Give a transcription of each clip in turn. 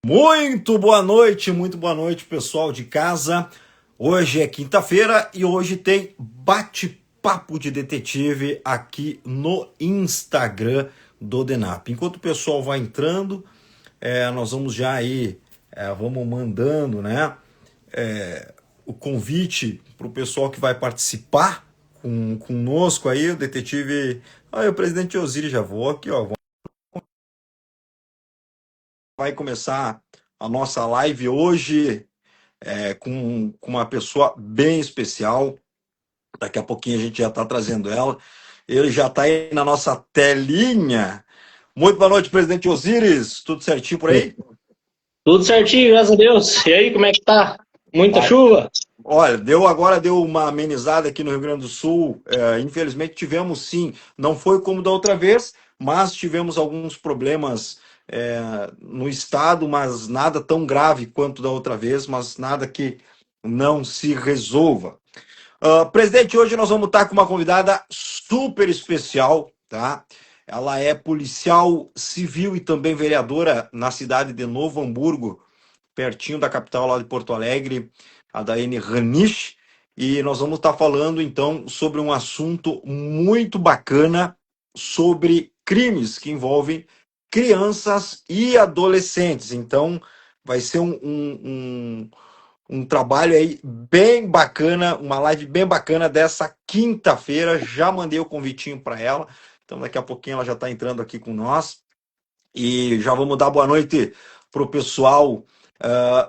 Muito boa noite, pessoal de casa. Hoje é quinta-feira e hoje tem bate-papo de detetive aqui no Instagram do Denap. Enquanto o pessoal vai entrando, nós vamos já aí, vamos mandando, né, o convite para o pessoal que vai participar conosco aí, o detetive. Aí, o presidente Osiris, já vou aqui, ó. Vai começar a nossa live hoje. Com uma pessoa bem especial. Daqui a pouquinho a gente já está trazendo ela. Ele já está aí na nossa telinha. Muito boa noite, presidente Osiris. Tudo certinho por aí? Tudo certinho, graças a Deus. E aí, como é que tá? Muita chuva? Olha, deu uma amenizada aqui no Rio Grande do Sul. Infelizmente tivemos sim, não foi como da outra vez, mas tivemos alguns problemas no estado, mas nada tão grave quanto da outra vez, mas nada que não se resolva. Presidente, hoje nós vamos estar com uma convidada super especial, tá? Ela é policial civil e também vereadora na cidade de Novo Hamburgo, pertinho da capital lá de Porto Alegre, a Daiane Ranish, e nós vamos estar falando então sobre um assunto muito bacana sobre crimes que envolvem crianças e adolescentes. Então, vai ser um trabalho aí bem bacana, uma live bem bacana dessa quinta-feira. Já mandei o convitinho para ela, então daqui a pouquinho ela já está entrando aqui com nós. E já vamos dar boa noite para o pessoal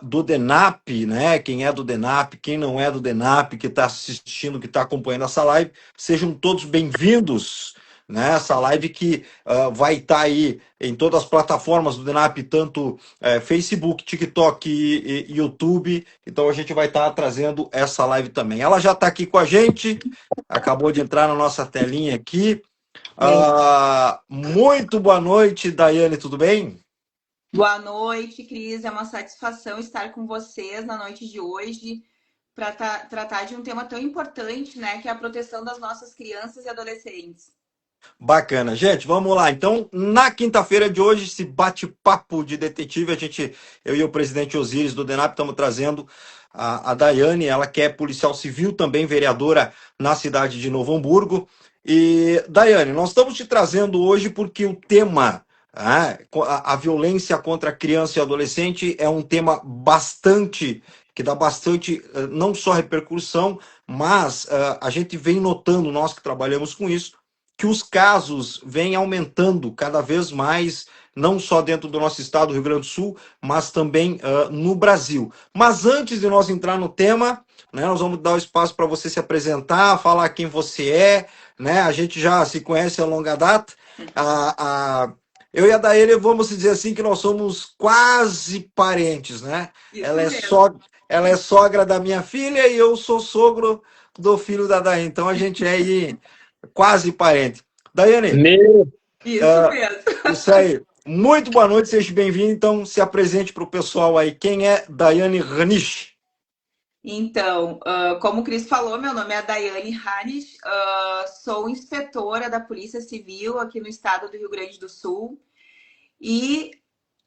do Denap, né? Quem é do Denap, quem não é do Denap, que está assistindo, que está acompanhando essa live, sejam todos bem-vindos. Né, essa live que vai estar aí em todas as plataformas do Denap, tanto Facebook, TikTok e YouTube. Então a gente vai estar trazendo essa live também. Ela já está aqui com a gente, acabou de entrar na nossa telinha aqui. Muito boa noite, Daiane, tudo bem? Boa noite, Cris. É uma satisfação estar com vocês na noite de hoje para tratar de um tema tão importante, né, que é a proteção das nossas crianças e adolescentes. Bacana. Gente, vamos lá. Então, na quinta-feira de hoje, esse bate-papo de detetive, eu e o presidente Osiris do Denap estamos trazendo a Daiane, ela que é policial civil, também vereadora na cidade de Novo Hamburgo. E, Daiane, nós estamos te trazendo hoje porque o tema, a violência contra a criança e adolescente, é um tema que dá bastante, não só repercussão, mas a gente vem notando, nós que trabalhamos com isso, que os casos vêm aumentando cada vez mais, não só dentro do nosso estado, do Rio Grande do Sul, mas também no Brasil. Mas antes de nós entrar no tema, né, nós vamos dar o espaço para você se apresentar, falar quem você é, né? A gente já se conhece há longa data. Eu e a Daíra, vamos dizer assim, que nós somos quase parentes, né? Ela é sogra da minha filha e eu sou sogro do filho da Daíra. Então a gente é aí quase parente. Daiane, Isso mesmo. Isso aí. Muito boa noite, seja bem-vindo. Então, se apresente para o pessoal aí. Quem é Daiane Ranish? Então, como o Cris falou, meu nome é Daiane Hanisch, sou inspetora da Polícia Civil aqui no estado do Rio Grande do Sul e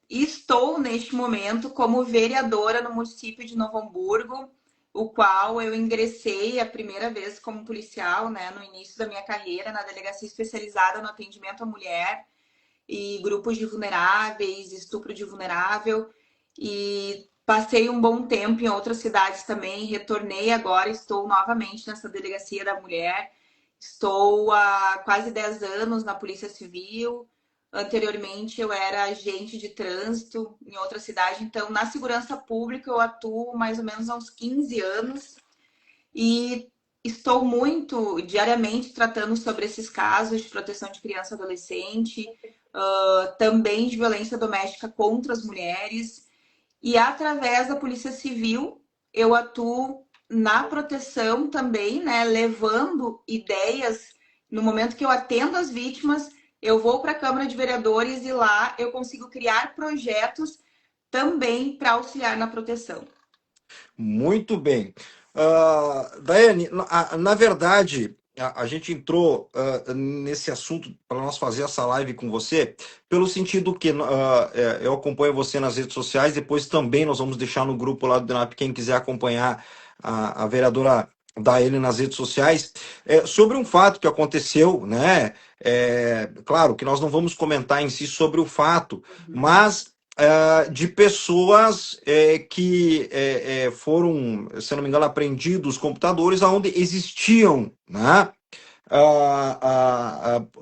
estou, neste momento, como vereadora no município de Novo Hamburgo, o qual eu ingressei a primeira vez como policial, né, no início da minha carreira, na delegacia especializada no atendimento à mulher e grupos de vulneráveis, estupro de vulnerável, e passei um bom tempo em outras cidades também, retornei agora, estou novamente nessa delegacia da mulher, estou há quase 10 anos na Polícia Civil. Anteriormente eu era agente de trânsito em outra cidade, então na segurança pública eu atuo mais ou menos há uns 15 anos e estou muito diariamente tratando sobre esses casos de proteção de criança e adolescente, também de violência doméstica contra as mulheres, e através da Polícia Civil eu atuo na proteção também, né, levando ideias. No momento que eu atendo as vítimas, eu vou para a Câmara de Vereadores e lá eu consigo criar projetos também para auxiliar na proteção. Muito bem. Daiane, na verdade, a gente entrou nesse assunto para nós fazer essa live com você, pelo sentido que eu acompanho você nas redes sociais, depois também nós vamos deixar no grupo lá do DENAP, quem quiser acompanhar a vereadora Daeli nas redes sociais, sobre um fato que aconteceu, né? Claro que nós não vamos comentar em si sobre o fato, mas de pessoas que foram, se eu não me engano, apreendidos computadores onde existiam, né,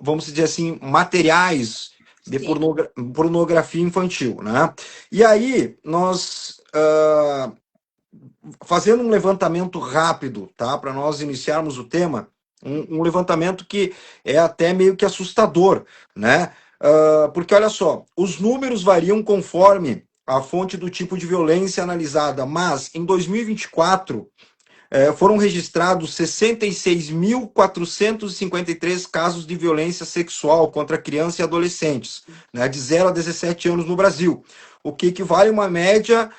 vamos dizer assim, materiais de Sim. pornografia infantil, né? E aí nós fazendo um levantamento rápido, tá, para nós iniciarmos o tema, um levantamento que é até meio que assustador, né? Porque olha só, os números variam conforme a fonte do tipo de violência analisada, mas em 2024 foram registrados 66.453 casos de violência sexual contra crianças e adolescentes, né, de 0 a 17 anos no Brasil, o que equivale a uma média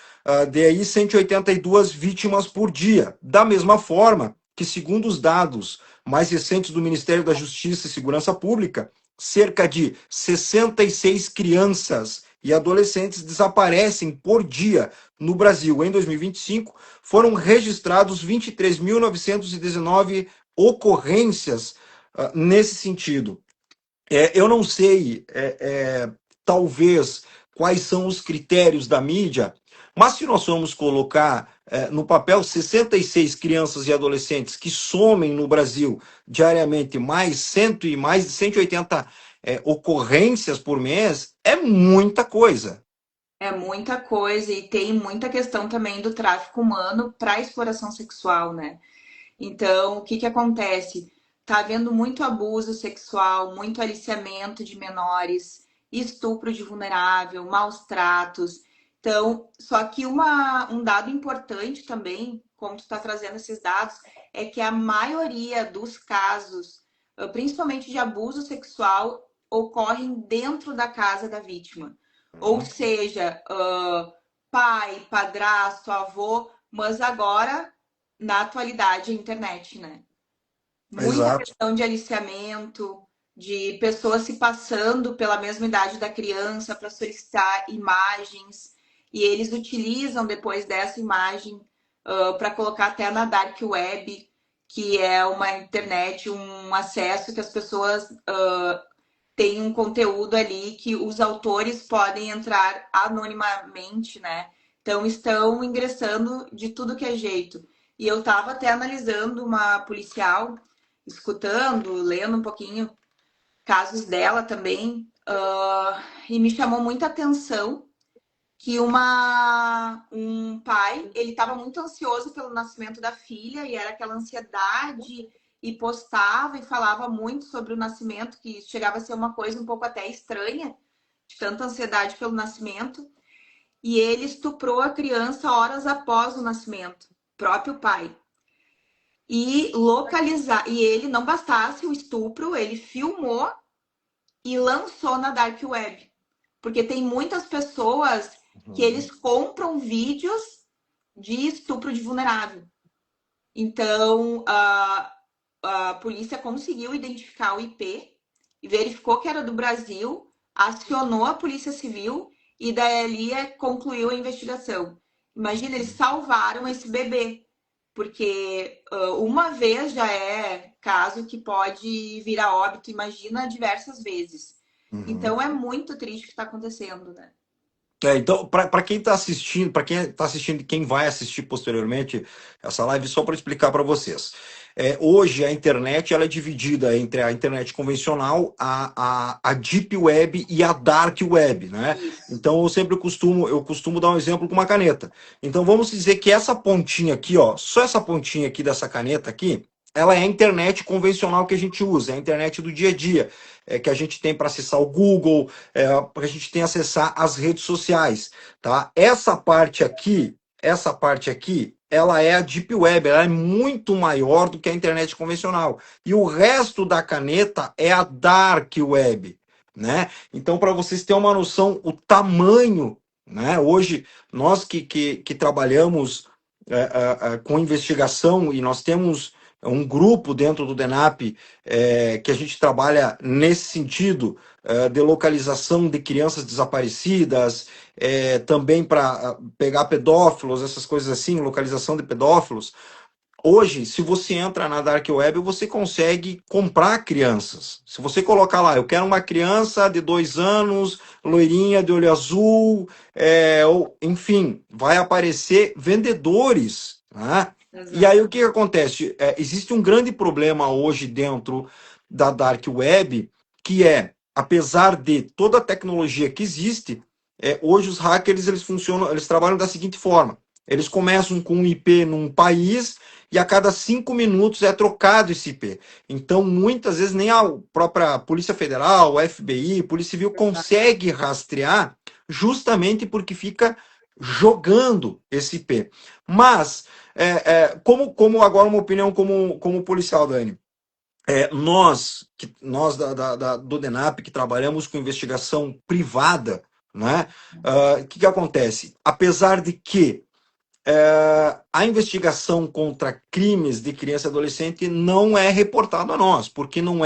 de aí 182 vítimas por dia. Da mesma forma que, segundo os dados mais recentes do Ministério da Justiça e Segurança Pública, cerca de 66 crianças e adolescentes desaparecem por dia no Brasil. Em 2025, foram registrados 23.919 ocorrências nesse sentido. Eu não sei, talvez, quais são os critérios da mídia, mas se nós formos colocar no papel 66 crianças e adolescentes que somem no Brasil diariamente mais de 180 ocorrências por mês, é muita coisa. É muita coisa e tem muita questão também do tráfico humano para exploração sexual, né? Então, o que que acontece? Tá havendo muito abuso sexual, muito aliciamento de menores, estupro de vulnerável, maus tratos. Então, só que um dado importante também, como tu está trazendo esses dados, é que a maioria dos casos, principalmente de abuso sexual, ocorrem dentro da casa da vítima. Ou seja, pai, padrasto, avô, mas agora na atualidade, a internet, né? Muita Exato. questão de aliciamento, de pessoas se passando pela mesma idade da criança para solicitar imagens, e eles utilizam depois dessa imagem para colocar até na Dark Web, que é uma internet, um acesso que as pessoas têm um conteúdo ali que os autores podem entrar anonimamente, né? Então estão ingressando de tudo que é jeito. E eu estava até analisando uma policial, escutando, lendo um pouquinho casos dela também, e me chamou muita atenção que um pai, ele estava muito ansioso pelo nascimento da filha, e era aquela ansiedade, e postava e falava muito sobre o nascimento, que chegava a ser uma coisa um pouco até estranha, de tanta ansiedade pelo nascimento. E ele estuprou a criança horas após o nascimento, próprio pai. E e ele, não bastasse o estupro, ele filmou e lançou na Dark Web. Porque tem muitas pessoas que eles compram vídeos de estupro de vulnerável. Então, a polícia conseguiu identificar o IP e verificou que era do Brasil, acionou a Polícia Civil e dali concluiu a investigação. Imagina, eles salvaram esse bebê, porque uma vez já é caso que pode vir a óbito, imagina diversas vezes. Então é muito triste o que está acontecendo, né? Então, para quem está assistindo, para quem está assistindo e quem vai assistir posteriormente essa live, só para explicar para vocês. Hoje a internet ela é dividida entre a internet convencional, a Deep Web e a Dark Web, né? Isso. Então eu costumo dar um exemplo com uma caneta. Então vamos dizer que essa pontinha aqui, ó, só essa pontinha aqui dessa caneta aqui, ela é a internet convencional que a gente usa, é a internet do dia a dia, que a gente tem para acessar o Google, para a gente tem acessar as redes sociais, tá? Essa parte aqui, ela é a Deep Web, ela é muito maior do que a internet convencional. E o resto da caneta é a Dark Web, né? Então, para vocês terem uma noção, o tamanho, né? Hoje, nós que trabalhamos com investigação e nós temos um grupo dentro do DENAP que a gente trabalha nesse sentido de localização de crianças desaparecidas, também para pegar pedófilos, essas coisas assim, localização de pedófilos. Hoje, se você entra na Dark Web, você consegue comprar crianças. Se você colocar lá, eu quero uma criança de 2 anos, loirinha, de olho azul, enfim, vai aparecer vendedores, né? E aí o que acontece? Existe um grande problema hoje dentro da Dark Web, que apesar de toda a tecnologia que existe, hoje os hackers eles funcionam, eles trabalham da seguinte forma: eles começam com um IP num país e a cada 5 minutos é trocado esse IP. Então, muitas vezes, nem a própria Polícia Federal, o FBI, Polícia Civil consegue rastrear, justamente porque fica jogando esse IP. Mas, como agora uma opinião como policial, Dani, nós do DENAP, que trabalhamos com investigação privada, né? Que acontece? Apesar de que a investigação contra crimes de criança e adolescente não é reportada a nós, porque não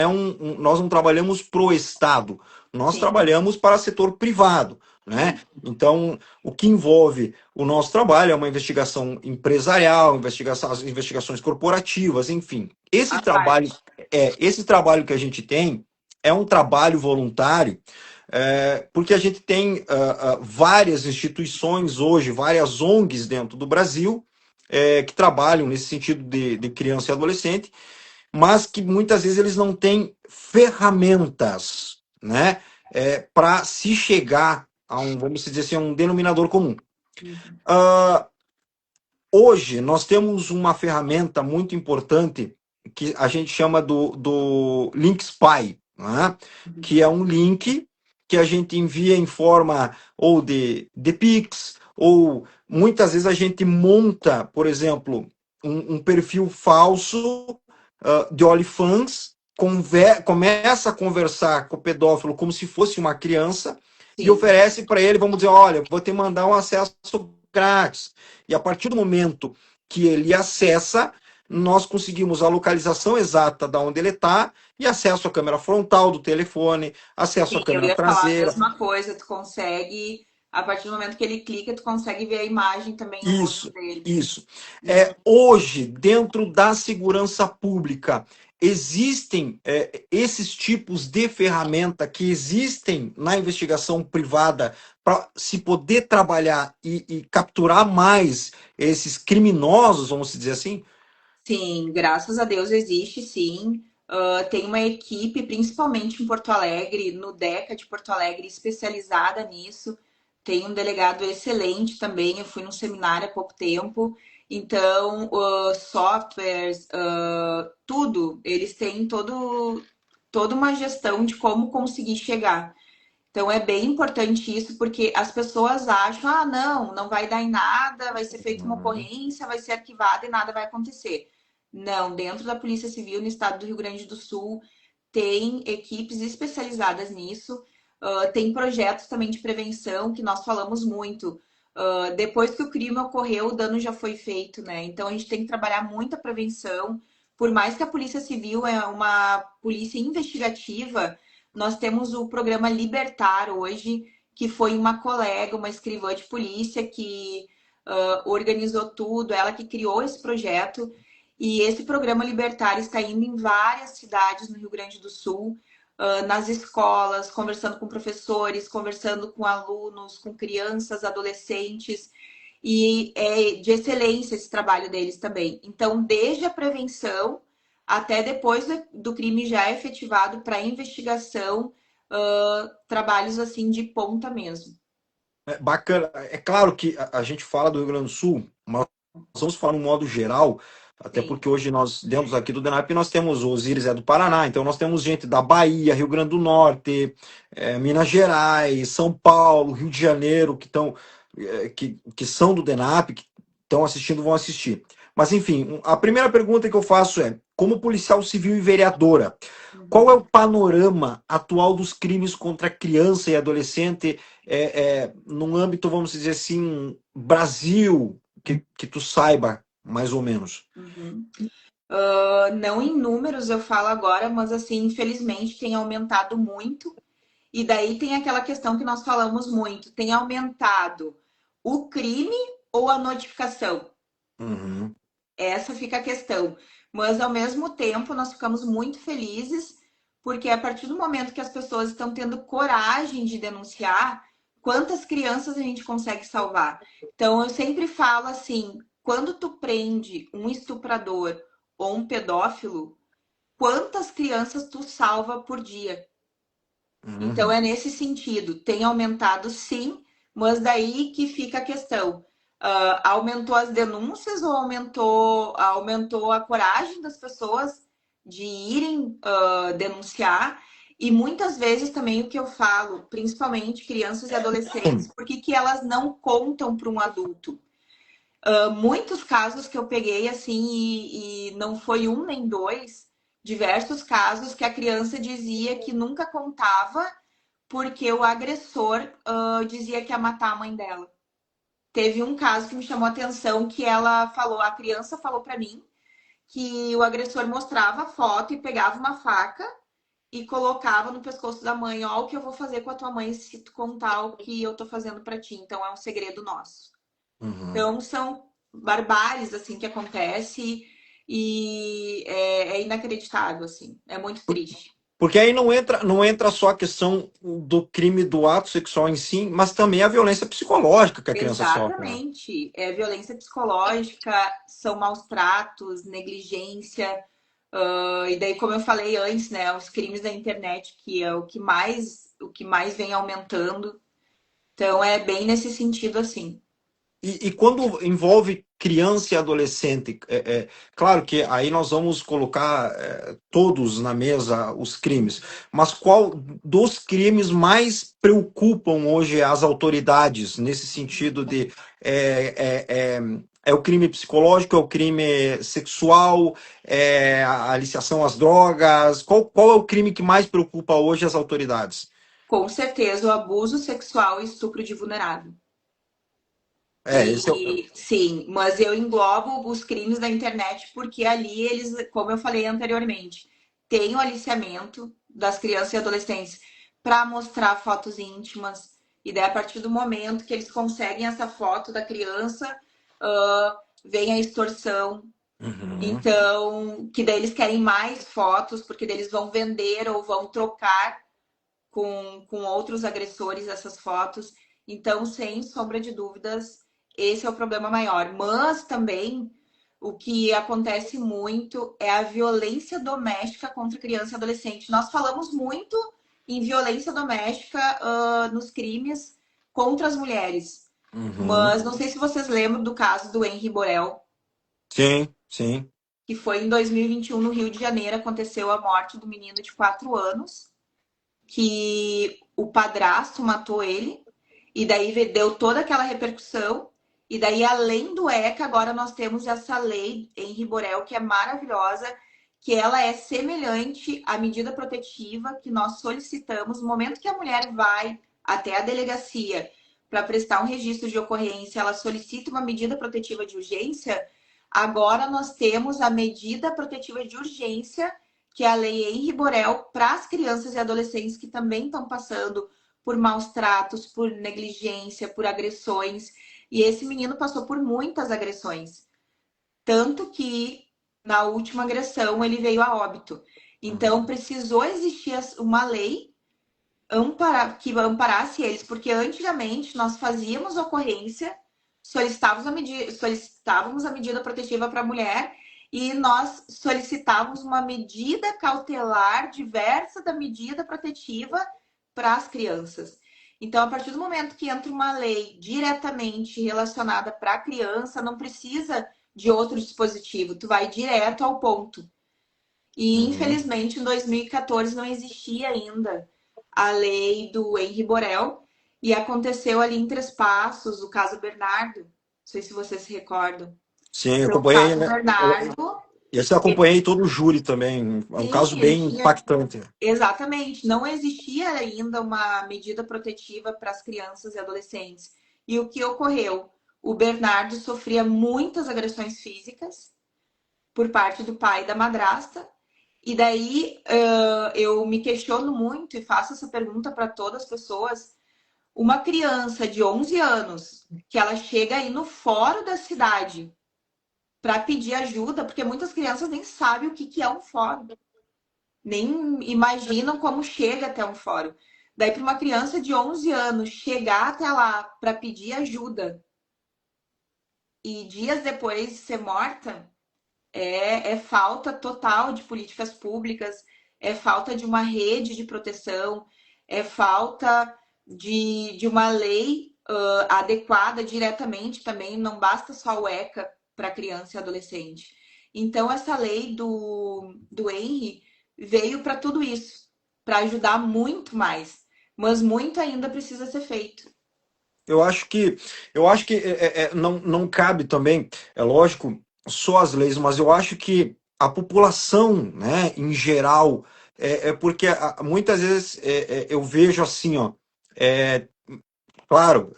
nós não trabalhamos para o Estado, nós Sim. trabalhamos para o setor privado, né? Então, o que envolve o nosso trabalho é uma investigação empresarial, as investigações corporativas, enfim. Esse trabalho que a gente tem é um trabalho voluntário, porque a gente tem várias instituições hoje, várias ONGs dentro do Brasil, que trabalham nesse sentido de criança e adolescente, mas que muitas vezes eles não têm ferramentas, né, para se chegar a vamos dizer assim, a um denominador comum. Hoje nós temos uma ferramenta muito importante que a gente chama do Link Spy, né? Que é um link que a gente envia em forma ou de Pix, ou muitas vezes a gente monta, por exemplo, um perfil falso de OnlyFans, começa a conversar com o pedófilo como se fosse uma criança. Sim. E oferece para ele, vamos dizer, olha, vou te mandar um acesso grátis. E a partir do momento que ele acessa, nós conseguimos a localização exata de onde ele está e acesso à câmera frontal do telefone, acesso à câmera traseira. Eu ia falar a mesma coisa, tu consegue, a partir do momento que ele clica, tu consegue ver a imagem também no rosto dele. Isso. Hoje, dentro da segurança pública, existem esses tipos de ferramenta que existem na investigação privada para se poder trabalhar e capturar mais esses criminosos, vamos dizer assim? Sim, graças a Deus existe, sim. Tem uma equipe, principalmente em Porto Alegre, no DECA de Porto Alegre, especializada nisso. Tem um delegado excelente também. Eu fui num seminário há pouco tempo. Então, softwares, tudo, eles têm toda uma gestão de como conseguir chegar. Então, é bem importante isso, porque as pessoas acham, não vai dar em nada, vai ser feita uma ocorrência, vai ser arquivada e nada vai acontecer. Não, dentro da Polícia Civil, no estado do Rio Grande do Sul, tem equipes especializadas nisso, tem projetos também de prevenção que nós falamos muito. Depois que o crime ocorreu, o dano já foi feito, né? Então, a gente tem que trabalhar muito a prevenção. Por mais que a Polícia Civil é uma polícia investigativa, nós temos o programa Libertar hoje, que foi uma colega, uma escrivã de polícia que organizou tudo, ela que criou esse projeto. E esse programa Libertar está indo em várias cidades no Rio Grande do Sul, nas escolas, conversando com professores, conversando com alunos, com crianças, adolescentes. E é de excelência esse trabalho deles também. Então, desde a prevenção até depois do crime já efetivado para investigação, trabalhos assim de ponta mesmo. Bacana. É claro que a gente fala do Rio Grande do Sul, mas nós vamos falar no modo geral, até porque hoje nós, dentro aqui do DENAP, nós temos o Osíris do Paraná, então nós temos gente da Bahia, Rio Grande do Norte, Minas Gerais, São Paulo, Rio de Janeiro, que são do DENAP, que estão assistindo, vão assistir. Mas, enfim, a primeira pergunta que eu faço como policial civil e vereadora, qual é o panorama atual dos crimes contra criança e adolescente num âmbito, vamos dizer assim, Brasil, que tu saiba, mais ou menos? Não em números eu falo agora, mas assim, infelizmente tem aumentado muito. E daí tem aquela questão que nós falamos muito: tem aumentado o crime ou a notificação? Uhum. Essa fica a questão. Mas ao mesmo tempo, nós ficamos muito felizes, porque a partir do momento que as pessoas estão tendo coragem de denunciar, quantas crianças a gente consegue salvar? Então, eu sempre falo assim: quando tu prende um estuprador ou um pedófilo, quantas crianças tu salva por dia? Então, Uhum. é nesse sentido. Tem aumentado, sim, mas daí que fica a questão. Aumentou as denúncias ou aumentou a coragem das pessoas de irem denunciar? E muitas vezes também o que eu falo, principalmente crianças e adolescentes, por que que elas não contam para um adulto? Muitos casos que eu peguei assim, e não foi um nem dois, diversos casos que a criança dizia que nunca contava porque o agressor dizia que ia matar a mãe dela. Teve um caso que me chamou a atenção que ela falou, a criança falou para mim que o agressor mostrava a foto e pegava uma faca e colocava no pescoço da mãe: ó, o que eu vou fazer com a tua mãe se tu contar o que eu tô fazendo para ti, então é um segredo nosso. Uhum. Então são barbáries assim que acontece e é inacreditável assim, é muito triste. Porque aí não entra só a questão do crime do ato sexual em si, mas também a violência psicológica que a criança sofre, né? Exatamente. É violência psicológica, são maus tratos, negligência, e daí, como eu falei antes, né, os crimes da internet, que é o que mais vem aumentando. Então, é bem nesse sentido, assim. E quando envolve criança e adolescente, claro que aí nós vamos colocar todos na mesa os crimes, mas qual dos crimes mais preocupam hoje as autoridades nesse sentido de é o crime psicológico, é o crime sexual, é a aliciação às drogas? Qual é o crime que mais preocupa hoje as autoridades? Com certeza, o abuso sexual e estupro de vulnerável. Esse é E sim, mas eu englobo os crimes da internet porque ali eles, como eu falei anteriormente, tem o aliciamento das crianças e adolescentes para mostrar fotos íntimas. E daí, a partir do momento que eles conseguem essa foto da criança, vem a extorsão. Uhum. Então, que daí eles querem mais fotos, porque daí eles vão vender ou vão trocar com outros agressores essas fotos. Então, sem sombra de dúvidas, esse é o problema maior. Mas também o que acontece muito é a violência doméstica contra criança e adolescente. Nós falamos muito em violência doméstica nos crimes contra as mulheres. Uhum. Mas não sei se vocês lembram do caso do Henri Borel, Sim, sim. que foi em 2021 no Rio de Janeiro, aconteceu a morte do menino de 4 anos, que o padrasto matou ele, e daí deu toda aquela repercussão. E daí, além do ECA, agora nós temos essa lei em Riborel, que é maravilhosa, que ela é semelhante à medida protetiva que nós solicitamos no momento que a mulher vai até a delegacia para prestar um registro de ocorrência, ela solicita uma medida protetiva de urgência. Agora nós temos a medida protetiva de urgência, que é a lei Henri Borel, para as crianças e adolescentes que também estão passando por maus tratos, por negligência, por agressões. E esse menino passou por muitas agressões. Tanto que na última agressão ele veio a óbito. Então precisou existir uma lei que amparasse eles, porque antigamente nós fazíamos ocorrência, solicitávamos a medida protetiva para a mulher e nós solicitávamos uma medida cautelar diversa da medida protetiva para as crianças. Então, a partir do momento que entra uma lei diretamente relacionada para a criança, não precisa de outro dispositivo, tu vai direto ao ponto. E, Uhum. infelizmente, em 2014 não existia ainda a lei do Henri Borel e aconteceu ali em Três Passos, o caso Bernardo. Não sei se vocês se recordam. Sim, eu Foi o acompanhei, caso né? Bernardo. Esse eu acompanhei todo o júri também. É um Sim, caso ele bem tinha. impactante. Exatamente, não existia ainda uma medida protetiva para as crianças e adolescentes. E o que ocorreu? O Bernardo sofria muitas agressões físicas por parte do pai e da madrasta. E daí eu me questiono muito e faço essa pergunta para todas as pessoas. Uma criança de 11 anos, que ela chega aí no fórum da cidade para pedir ajuda, porque muitas crianças nem sabem o que é um fórum, nem imaginam como chega até um fórum. Daí, para uma criança de 11 anos chegar até lá para pedir ajuda e dias depois ser morta, é falta total de políticas públicas, é falta de uma rede de proteção, é falta de uma lei adequada diretamente também, não basta só o ECA para criança e adolescente. Então, essa lei do Henry veio para tudo isso, para ajudar muito mais, mas muito ainda precisa ser feito. Eu acho que, não cabe também, é lógico, só as leis, mas eu acho que a população, né, em geral, porque muitas vezes eu vejo assim, ó, é, claro,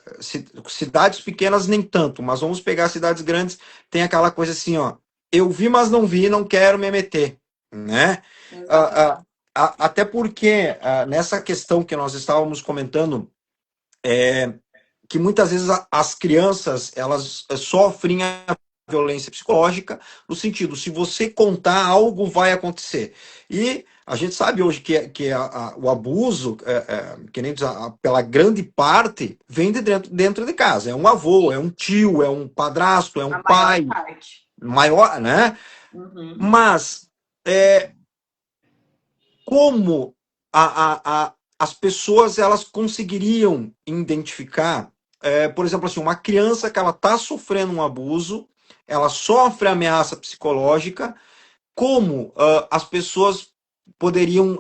cidades pequenas nem tanto, mas vamos pegar cidades grandes, tem aquela coisa assim, ó, eu vi, mas não vi, não quero me meter, né? Ah, Exatamente. até porque nessa questão que nós estávamos comentando, que muitas vezes as crianças elas sofrem a violência psicológica no sentido, se você contar algo vai acontecer. E a gente sabe hoje que o abuso, que nem diz, pela grande parte, vem de dentro de casa. É um avô, é um tio, é um padrasto, é um A maior pai, parte. maior, né? Uhum. Mas como as pessoas elas conseguiriam identificar, por exemplo, assim, uma criança que ela está sofrendo um abuso, ela sofre ameaça psicológica, como as pessoas poderiam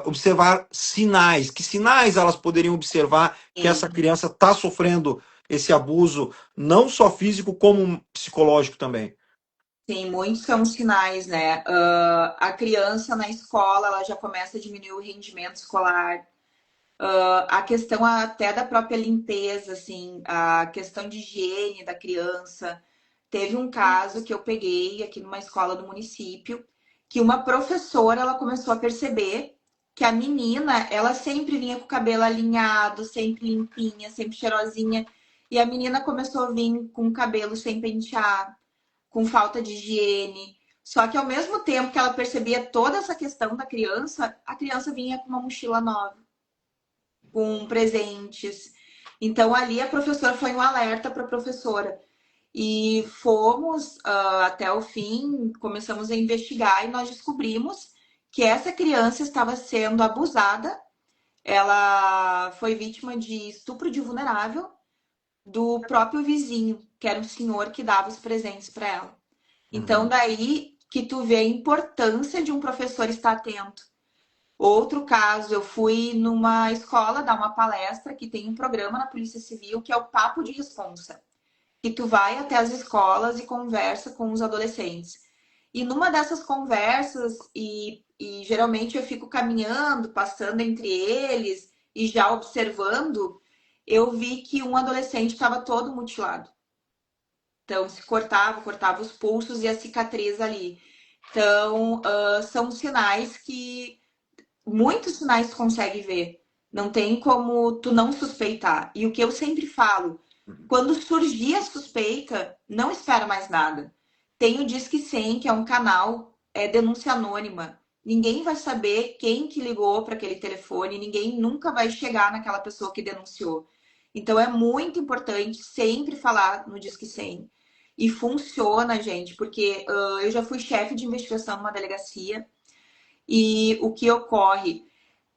observar sinais? Que sinais elas poderiam observar que essa Sim. criança está sofrendo esse abuso, não só físico, como psicológico também? Sim, muitos são sinais, né? A criança na escola, ela já começa a diminuir o rendimento escolar. A questão até da própria limpeza, assim, a questão de higiene da criança. Teve um caso que eu peguei aqui numa escola do município, que uma professora, ela começou a perceber que a menina, ela sempre vinha com o cabelo alinhado, sempre limpinha, sempre cheirosinha. E a menina começou a vir com o cabelo sem pentear, com falta de higiene. Só que ao mesmo tempo que ela percebia toda essa questão da criança, a criança vinha com uma mochila nova, com presentes. Então ali a professora foi um alerta para a professora. E fomos até o fim, começamos a investigar e nós descobrimos que essa criança estava sendo abusada. Ela foi vítima de estupro de vulnerável do próprio vizinho, que era um senhor que dava os presentes para ela. Então, Uhum. daí que tu vê a importância de um professor estar atento. Outro caso, eu fui numa escola dar uma palestra que tem um programa na Polícia Civil que é o Papo de Responsa, que tu vai até as escolas e conversa com os adolescentes. E numa dessas conversas, e geralmente eu fico caminhando, passando entre eles e já observando, eu vi que um adolescente estava todo mutilado. Então, se cortava os pulsos e a cicatriz ali. Então, são sinais que muitos sinais tu consegue ver. Não tem como tu não suspeitar. E o que eu sempre falo, quando surgir a suspeita, não espera mais nada. Tem o Disque 100, que é um canal, denúncia anônima. Ninguém vai saber quem que ligou para aquele telefone, ninguém nunca vai chegar naquela pessoa que denunciou. Então é muito importante sempre falar no Disque 100. E funciona, gente, porque eu já fui chefe de investigação numa delegacia e o que ocorre?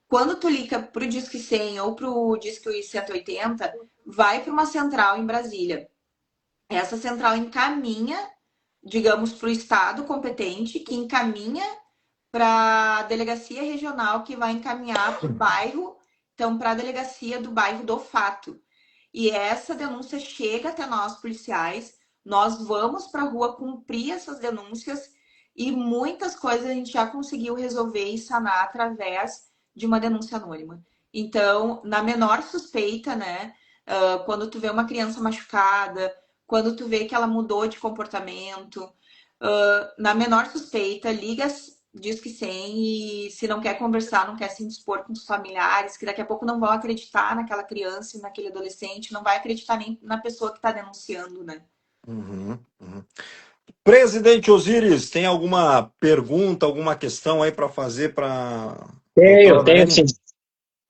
Quando tu liga para o Disque 100 ou para o Disque 180, vai para uma central em Brasília. Essa central encaminha, digamos, para o estado competente, que encaminha para a delegacia regional, que vai encaminhar para o bairro, então para a delegacia do bairro do fato. E essa denúncia chega até nós, policiais, nós vamos para a rua cumprir essas denúncias e muitas coisas a gente já conseguiu resolver e sanar através de uma denúncia anônima. Então, na menor suspeita, né? Quando tu vê uma criança machucada, quando tu vê que ela mudou de comportamento, Na menor suspeita, liga, diz que sim, e se não quer conversar, não quer se indispor com os familiares, que daqui a pouco não vão acreditar naquela criança e naquele adolescente, não vai acreditar nem na pessoa que está denunciando, né? Uhum, uhum. Presidente Osíris, tem alguma pergunta, alguma questão aí para fazer para a doutora Tenho sim. Daiane?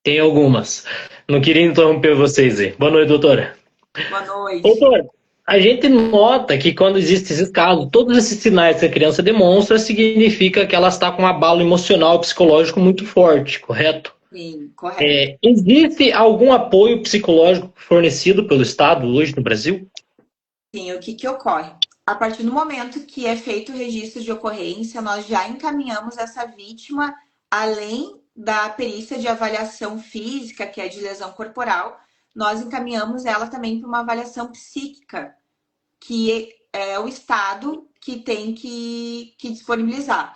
Tem algumas. Não queria interromper vocês aí. Boa noite, doutora. Boa noite. Doutora, a gente nota que quando existe esse caso, todos esses sinais que a criança demonstra significa que ela está com um abalo emocional e psicológico muito forte, correto? Sim, correto. Existe algum apoio psicológico fornecido pelo Estado hoje no Brasil? Sim, o que que ocorre? A partir do momento que é feito o registro de ocorrência, nós já encaminhamos essa vítima além da perícia de avaliação física, que é de lesão corporal, nós encaminhamos ela também para uma avaliação psíquica, que é o Estado que tem que disponibilizar.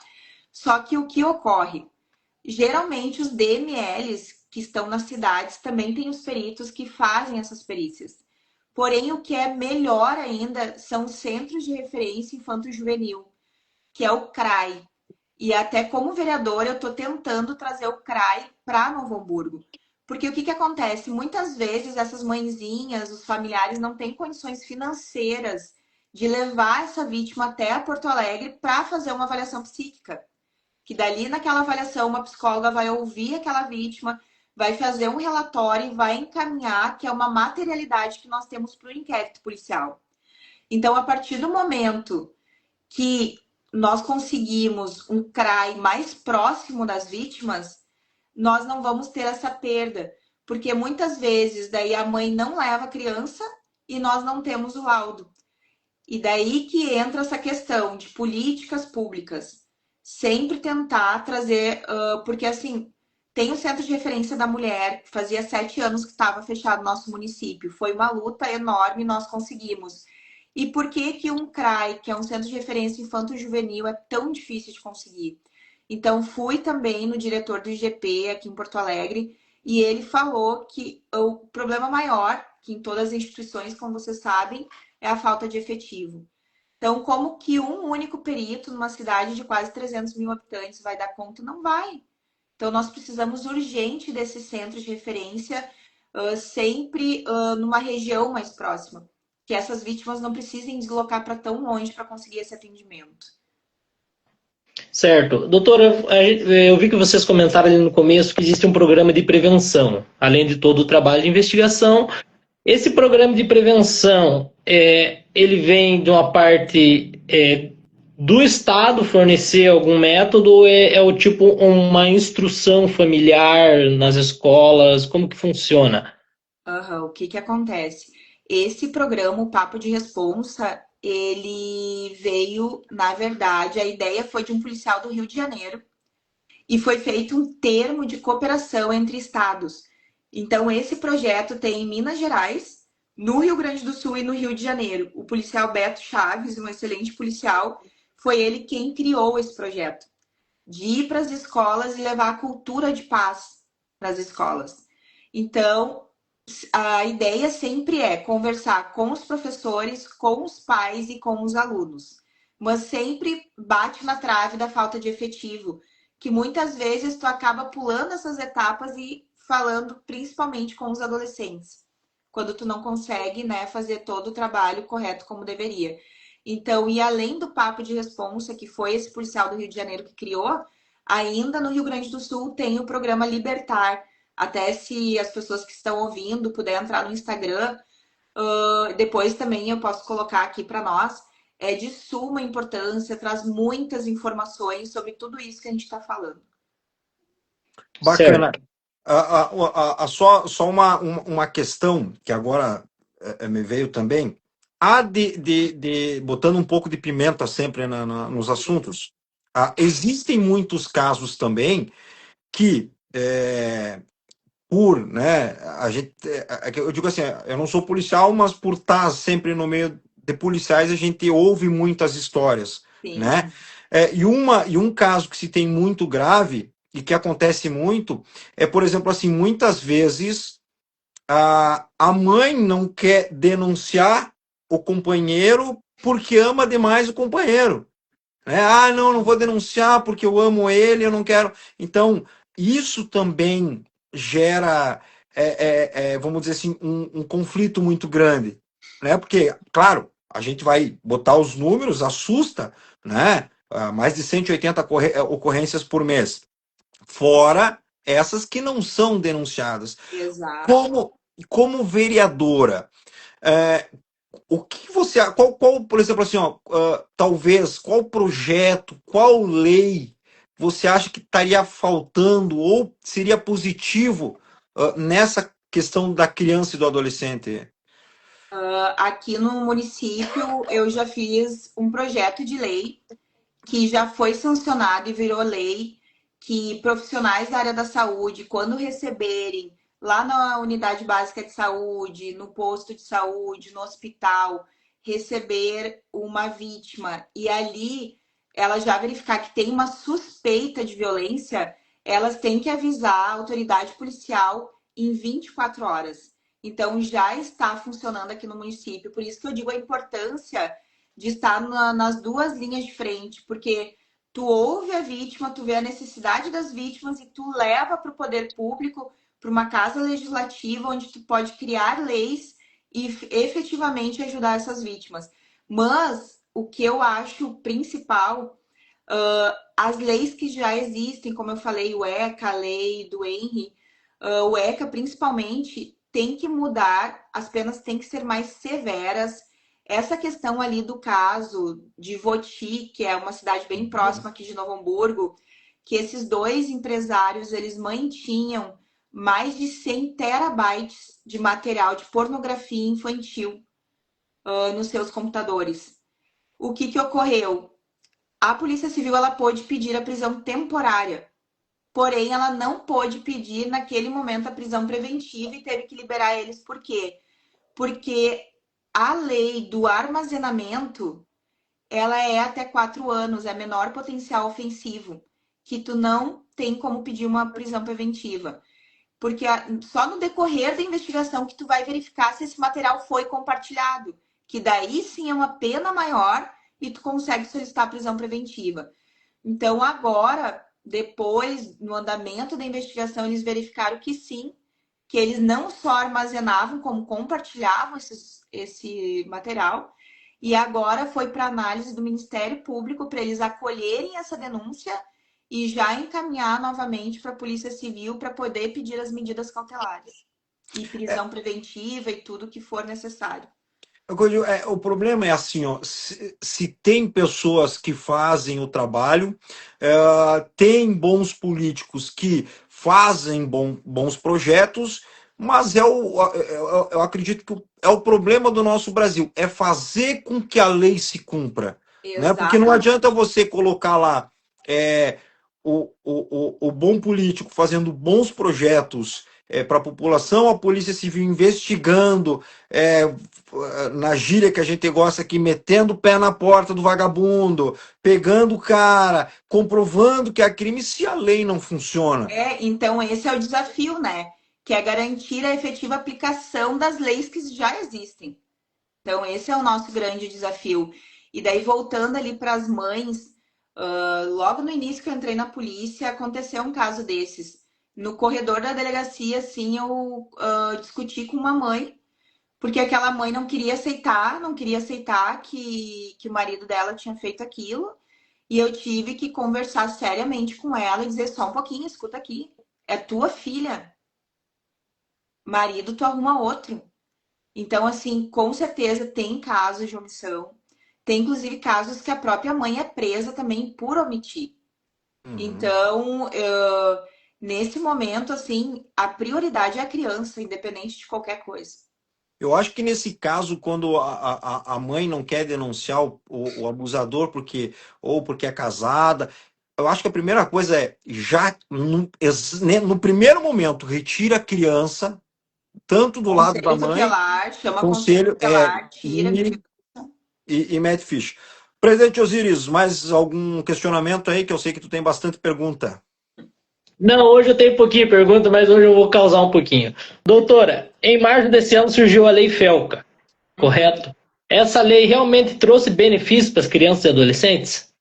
Só que o que ocorre? Geralmente os DMLs que estão nas cidades também têm os peritos que fazem essas perícias. Porém, o que é melhor ainda são os Centros de Referência Infanto-Juvenil, que é o CRAI. E até como vereadora, eu estou tentando trazer o CRAI para Novo Hamburgo. Porque o que acontece? Muitas vezes essas mãezinhas, os familiares não têm condições financeiras de levar essa vítima até a Porto Alegre para fazer uma avaliação psíquica. Que dali naquela avaliação uma psicóloga vai ouvir aquela vítima, vai fazer um relatório e vai encaminhar, que é uma materialidade que nós temos para o inquérito policial. Então, a partir do momento que nós conseguimos um CRAI mais próximo das vítimas, nós não vamos ter essa perda. Porque muitas vezes daí a mãe não leva a criança e nós não temos o laudo. E daí que entra essa questão de políticas públicas. Sempre tentar trazer, porque assim, tem o Centro de Referência da Mulher, que fazia 7 anos que estava fechado no nosso município. Foi uma luta enorme, nós conseguimos. E por que que um CRAI, que é um Centro de Referência Infanto-Juvenil, é tão difícil de conseguir? Então, fui também no diretor do IGP aqui em Porto Alegre, e ele falou que o problema maior, que em todas as instituições, como vocês sabem, é a falta de efetivo. Então, como que um único perito numa cidade de quase 300 mil habitantes vai dar conta? Não vai. Então, nós precisamos urgente desses centros de referência, sempre numa região mais próxima, que essas vítimas não precisem deslocar para tão longe para conseguir esse atendimento. Certo. Doutora, eu vi que vocês comentaram ali no começo que existe um programa de prevenção, além de todo o trabalho de investigação. Esse programa de prevenção, ele vem de uma parte do Estado fornecer algum método ou é o tipo uma instrução familiar nas escolas? Como que funciona? O que acontece? Esse programa, o Papo de Responsa, ele veio, na verdade, a ideia foi de um policial do Rio de Janeiro e foi feito um termo de cooperação entre estados. Então, esse projeto tem em Minas Gerais, no Rio Grande do Sul e no Rio de Janeiro. O policial Beto Chaves, um excelente policial, foi ele quem criou esse projeto, de ir para as escolas e levar a cultura de paz para as escolas. Então, a ideia sempre é conversar com os professores, com os pais e com os alunos. Mas sempre bate na trave da falta de efetivo, que muitas vezes tu acaba pulando essas etapas e falando principalmente com os adolescentes, quando tu não consegue, né, fazer todo o trabalho correto como deveria. Então, e além do Papo de Responsa, que foi esse policial do Rio de Janeiro que criou, ainda no Rio Grande do Sul tem o programa Libertar. Até se as pessoas que estão ouvindo puder entrar no Instagram, depois também eu posso colocar aqui para nós. É de suma importância, traz muitas informações sobre tudo isso que a gente está falando. Bacana. Só uma questão que agora me veio também. Botando um pouco de pimenta sempre nos assuntos, existem muitos casos também que, né, a gente, eu digo assim, eu não sou policial, mas por estar sempre no meio de policiais, a gente ouve muitas histórias, Sim. né? E um caso que se tem muito grave e que acontece muito é, por exemplo, assim, muitas vezes a mãe não quer denunciar o companheiro porque ama demais o companheiro. né? Ah, não, não vou denunciar porque eu amo ele, eu não quero. Então, isso também gera, vamos dizer assim, um conflito muito grande, né? Porque, claro, a gente vai botar os números, assusta, né? Mais de 180 ocorrências por mês, fora essas que não são denunciadas. Exato. Como vereadora, é, o que você, por exemplo, assim, ó, talvez, qual projeto, qual lei você acha que estaria faltando ou seria positivo nessa questão da criança e do adolescente? Aqui no município, eu já fiz um projeto de lei que já foi sancionado e virou lei, que profissionais da área da saúde, quando receberem lá na unidade básica de saúde, no posto de saúde, no hospital, receber uma vítima e ali ela já verificar que tem uma suspeita de violência, elas têm que avisar a autoridade policial em 24 horas. Então já está funcionando aqui no município, por isso que eu digo a importância de estar nas duas linhas de frente, porque tu ouve a vítima, tu vê a necessidade das vítimas e tu leva para o poder público, para uma casa legislativa, onde tu pode criar leis e efetivamente ajudar essas vítimas. Mas o que eu acho principal, as leis que já existem, como eu falei, o ECA, a lei do Henry, o ECA principalmente, tem que mudar, as penas têm que ser mais severas. Essa questão ali do caso de Voti, que é uma cidade bem próxima aqui de Novo Hamburgo, que esses dois empresários, eles mantinham mais de 100 terabytes de material de pornografia infantil nos seus computadores. O que ocorreu? A Polícia Civil ela pôde pedir a prisão temporária, porém ela não pôde pedir naquele momento a prisão preventiva e teve que liberar eles. Por quê? Porque a lei do armazenamento, ela é até 4 anos, é menor potencial ofensivo, que tu não tem como pedir uma prisão preventiva. Porque só no decorrer da investigação que tu vai verificar se esse material foi compartilhado, que daí sim é uma pena maior e tu consegue solicitar a prisão preventiva. Então agora, depois, no andamento da investigação, eles verificaram que sim, que eles não só armazenavam, como compartilhavam esse material. E agora foi para análise do Ministério Público para eles acolherem essa denúncia e já encaminhar novamente para a Polícia Civil para poder pedir as medidas cautelares e prisão preventiva e tudo que for necessário. O problema é assim, ó, se tem pessoas que fazem o trabalho, tem bons políticos que fazem bons projetos, mas eu acredito que é o problema do nosso Brasil, é fazer com que a lei se cumpra, né? Porque não adianta você colocar lá o bom político fazendo bons projetos para a população, a Polícia Civil investigando, na gíria que a gente gosta aqui, metendo o pé na porta do vagabundo, pegando o cara, comprovando que é crime, se a lei não funciona. Então esse é o desafio, né? Que é garantir a efetiva aplicação das leis que já existem. Então esse é o nosso grande desafio. E daí, voltando ali para as mães, logo no início que eu entrei na polícia, aconteceu um caso desses. No corredor da delegacia, assim, eu discuti com uma mãe, porque aquela mãe não queria aceitar que o marido dela tinha feito aquilo. E eu tive que conversar seriamente com ela e dizer, só um pouquinho, escuta aqui. É tua filha. Marido, tu arruma outro. Então, assim, com certeza tem casos de omissão. Tem, inclusive, casos que a própria mãe é presa também por omitir. Então, nesse momento, assim, a prioridade é a criança, independente de qualquer coisa. Eu acho que nesse caso, quando a mãe não quer denunciar o abusador ou porque é casada, eu acho que a primeira coisa é, já no primeiro momento, retira a criança, tanto do lado da mãe, chama conselho tutelar, tira e mete ficha. Presidente Osíris, mais algum questionamento aí, que eu sei que tu tem bastante pergunta. Não, hoje eu tenho pouquinho pergunta, mas hoje eu vou causar um pouquinho. Doutora, em março desse ano surgiu a Lei Felca, correto? Essa lei realmente trouxe benefícios para as crianças e adolescentes?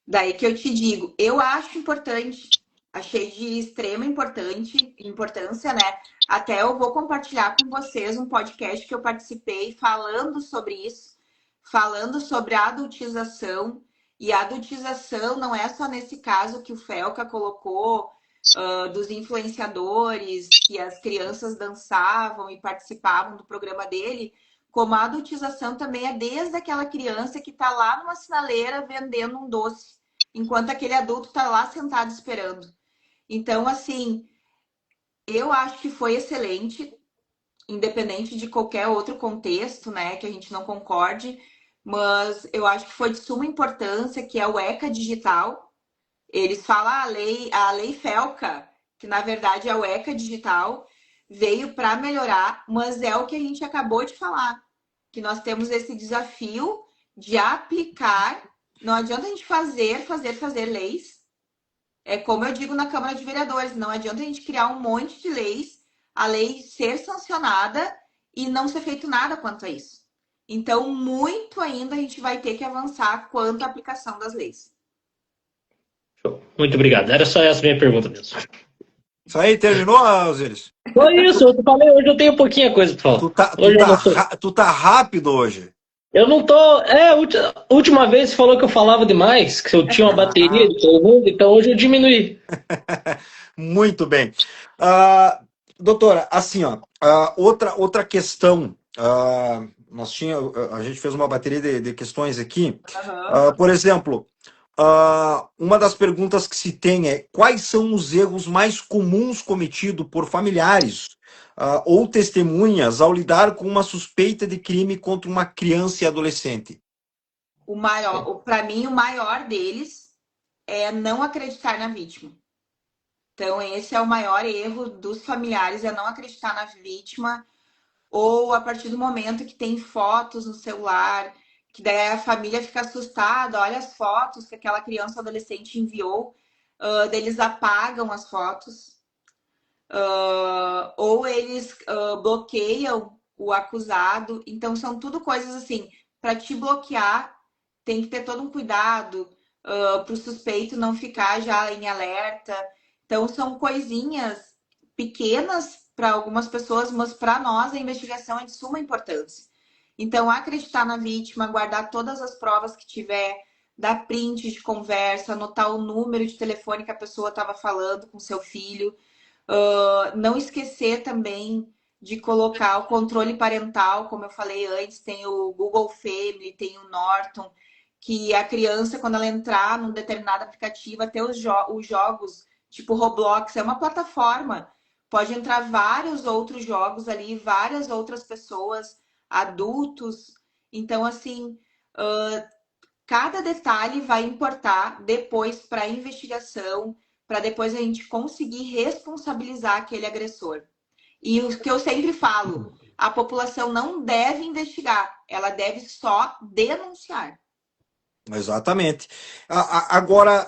Daí que eu te digo, eu acho importante, achei de extrema importância, né? Até eu vou compartilhar com vocês um podcast que eu participei falando sobre isso, falando sobre a adultização. E a adultização não é só nesse caso que o Felca colocou, dos influenciadores, que as crianças dançavam e participavam do programa dele, como a adultização também é desde aquela criança que está lá numa sinaleira vendendo um doce, enquanto aquele adulto está lá sentado esperando. Então, assim, eu acho que foi excelente, independente de qualquer outro contexto, né, que a gente não concorde, mas eu acho que foi de suma importância, que é o ECA digital. Eles falam a lei Felca, que na verdade é o ECA digital, veio para melhorar, mas é o que a gente acabou de falar, que nós temos esse desafio de aplicar. Não adianta a gente fazer leis. É como eu digo na Câmara de Vereadores, não adianta a gente criar um monte de leis, a lei ser sancionada e não ser feito nada quanto a isso. Então, muito ainda a gente vai ter que avançar quanto à aplicação das leis. Muito obrigado. Era só essa minha pergunta mesmo. Isso aí, terminou, Osiris? Foi isso, eu falei, hoje eu tenho pouquinha coisa para falar. Hoje eu não tô. Tu tá rápido hoje. Eu não tô. Última vez você falou que eu falava demais, que eu tinha uma bateria de todo mundo, então hoje eu diminuí. Muito bem. Doutora, assim, ó, outra questão. A gente fez uma bateria de questões aqui. Por exemplo, uma das perguntas que se tem é: quais são os erros mais comuns cometidos por familiares ou testemunhas ao lidar com uma suspeita de crime contra uma criança e adolescente? Para mim, o maior deles é não acreditar na vítima. Então, esse é o maior erro dos familiares, é não acreditar na vítima, ou a partir do momento que tem fotos no celular, que daí a família fica assustada, olha as fotos que aquela criança ou adolescente enviou, daí eles apagam as fotos, ou eles bloqueiam o acusado. Então, são tudo coisas assim, para te bloquear, tem que ter todo um cuidado para o suspeito não ficar já em alerta. Então, são coisinhas pequenas para algumas pessoas, mas para nós a investigação é de suma importância. Então, acreditar na vítima, guardar todas as provas que tiver, dar print de conversa, anotar o número de telefone que a pessoa estava falando com seu filho. Não esquecer também de colocar o controle parental, como eu falei antes, tem o Google Family, tem o Norton, que a criança, quando ela entrar num determinado aplicativo, até os jogos, tipo Roblox, é uma plataforma, pode entrar vários outros jogos ali, várias outras pessoas, adultos. Então, assim, cada detalhe vai importar depois para a investigação, para depois a gente conseguir responsabilizar aquele agressor. E o que eu sempre falo, a população não deve investigar, ela deve só denunciar. Exatamente. Agora,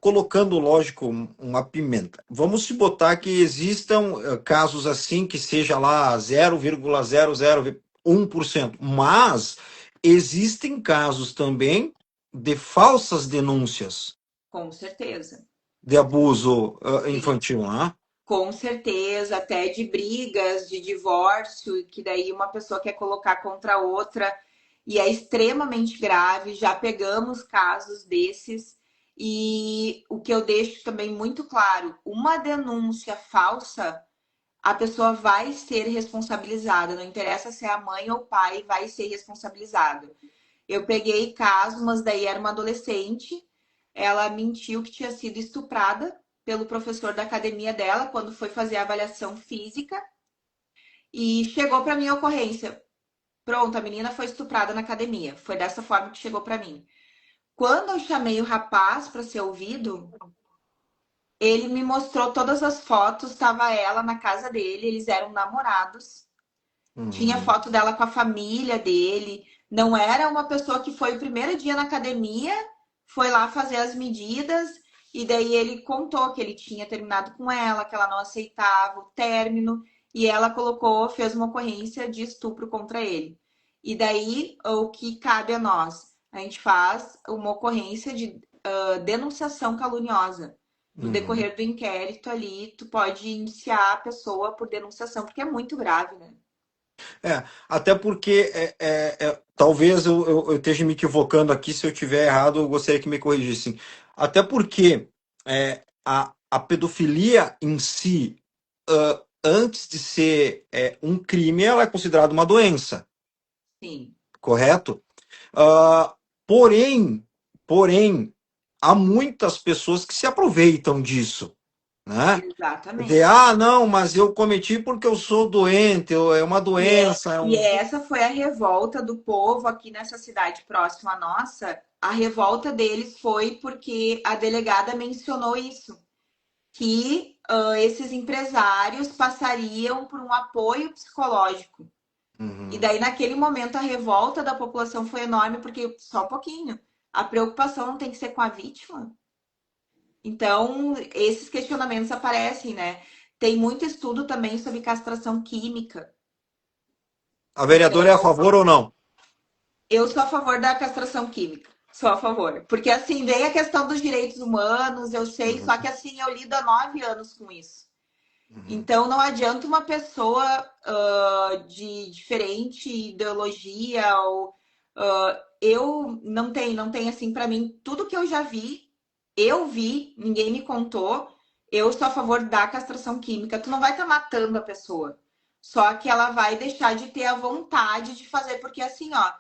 colocando, lógico, uma pimenta. Vamos se botar que existam casos assim que seja lá 0,001%, mas existem casos também de falsas denúncias Com certeza. de abuso infantil, né? Com certeza, até de brigas, de divórcio, que daí uma pessoa quer colocar contra a outra, e é extremamente grave. Já pegamos casos desses, e o que eu deixo também muito claro: uma denúncia falsa, a pessoa vai ser responsabilizada, não interessa se é a mãe ou o pai, vai ser responsabilizado. Eu peguei casos, mas daí era uma adolescente, ela mentiu que tinha sido estuprada pelo professor da academia dela quando foi fazer a avaliação física, e chegou para mim a ocorrência. Pronto, a menina foi estuprada na academia. Foi dessa forma que chegou para mim. Quando eu chamei o rapaz para ser ouvido, ele me mostrou todas as fotos, estava ela na casa dele, eles eram namorados. Tinha foto dela com a família dele. Não era uma pessoa que foi o primeiro dia na academia, foi lá fazer as medidas, e daí ele contou que ele tinha terminado com ela, que ela não aceitava o término, e ela fez uma ocorrência de estupro contra ele. E daí, o que cabe a nós? A gente faz uma ocorrência de denunciação caluniosa. No decorrer do inquérito ali, tu pode iniciar a pessoa por denunciação, porque é muito grave, né? Até porque talvez eu esteja me equivocando aqui, se eu tiver errado, eu gostaria que me corrigissem. Até porque a pedofilia em si, antes de ser um crime, ela é considerada uma doença, Sim, correto? Ah, porém, há muitas pessoas que se aproveitam disso, né? Dizer, exatamente. não, mas eu cometi porque eu sou doente, é uma doença, E essa foi a revolta do povo aqui nessa cidade próxima à nossa. A revolta deles foi porque a delegada mencionou isso, que esses empresários passariam por um apoio psicológico. E daí, naquele momento, a revolta da população foi enorme, porque, só um pouquinho, a preocupação não tem que ser com a vítima. Então, esses questionamentos aparecem, né? Tem muito estudo também sobre castração química. A vereadora é a Então, favor ou não? eu sou a favor da castração química. Sou a favor. Porque, assim, vem a questão dos direitos humanos, eu sei, só que, assim, eu lido há 9 anos com isso. Então, não adianta uma pessoa de diferente ideologia ou eu não tem assim para mim tudo que eu já vi, eu vi, ninguém me contou. Eu sou a favor da castração química. Tu não vai estar matando a pessoa, só que ela vai deixar de ter a vontade de fazer, porque assim, ó,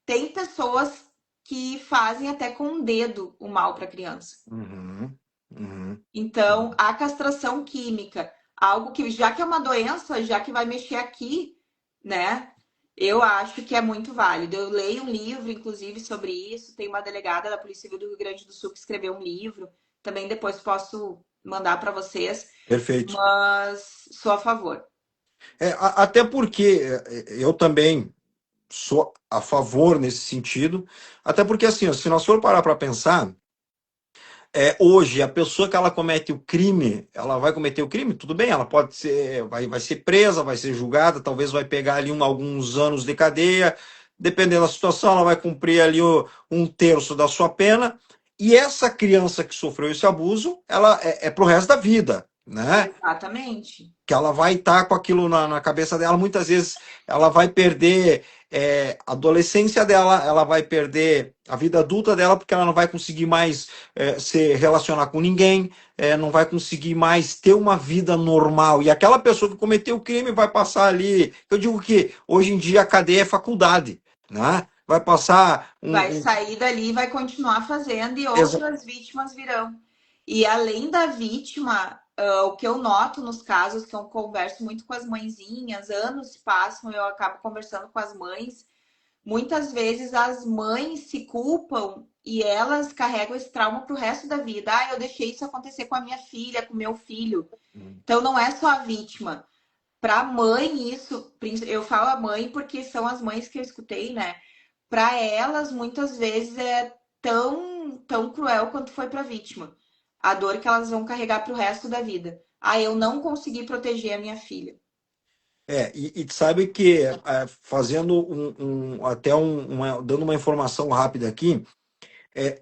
tem pessoas que fazem até com o dedo o mal para a criança. Uhum, uhum. Então, a castração química, algo que já que é uma doença, já que vai mexer aqui, né? Eu acho que é muito válido. Eu leio um livro, inclusive, sobre isso. Tem uma delegada da Polícia Civil do Rio Grande do Sul que escreveu um livro. Também depois posso mandar para vocês. Perfeito. Mas sou a favor. Até porque eu também sou a favor nesse sentido, até porque assim, ó, se nós for parar para pensar, hoje a pessoa que ela comete o crime, ela vai cometer o crime, tudo bem, ela pode ser, vai ser presa, vai ser julgada, talvez vai pegar ali alguns anos de cadeia, dependendo da situação, ela vai cumprir ali um terço da sua pena, e essa criança que sofreu esse abuso, ela é pro resto da vida, né? Exatamente. Que ela vai estar com aquilo na cabeça dela. Muitas vezes ela vai perder a adolescência dela, ela vai perder a vida adulta dela, porque ela não vai conseguir mais se relacionar com ninguém, não vai conseguir mais ter uma vida normal. E aquela pessoa que cometeu o crime vai passar ali. Eu digo que hoje em dia a cadeia é faculdade, né? Vai passar Vai sair dali e vai continuar fazendo, e Exa- outras vítimas virão. E além da vítima, o que eu noto nos casos, que eu converso muito com as mãezinhas, anos passam, eu acabo conversando com as mães. Muitas vezes as mães se culpam e elas carregam esse trauma pro resto da vida. Ah, eu deixei isso acontecer com a minha filha, com o meu filho. Então não é só a vítima. Para a mãe, isso, eu falo a mãe porque são as mães que eu escutei, né? Para elas, muitas vezes é tão cruel quanto foi para a vítima. A dor que elas vão carregar para o resto da vida. Ah, eu não consegui proteger a minha filha. e tu sabe que fazendo dando uma informação rápida aqui,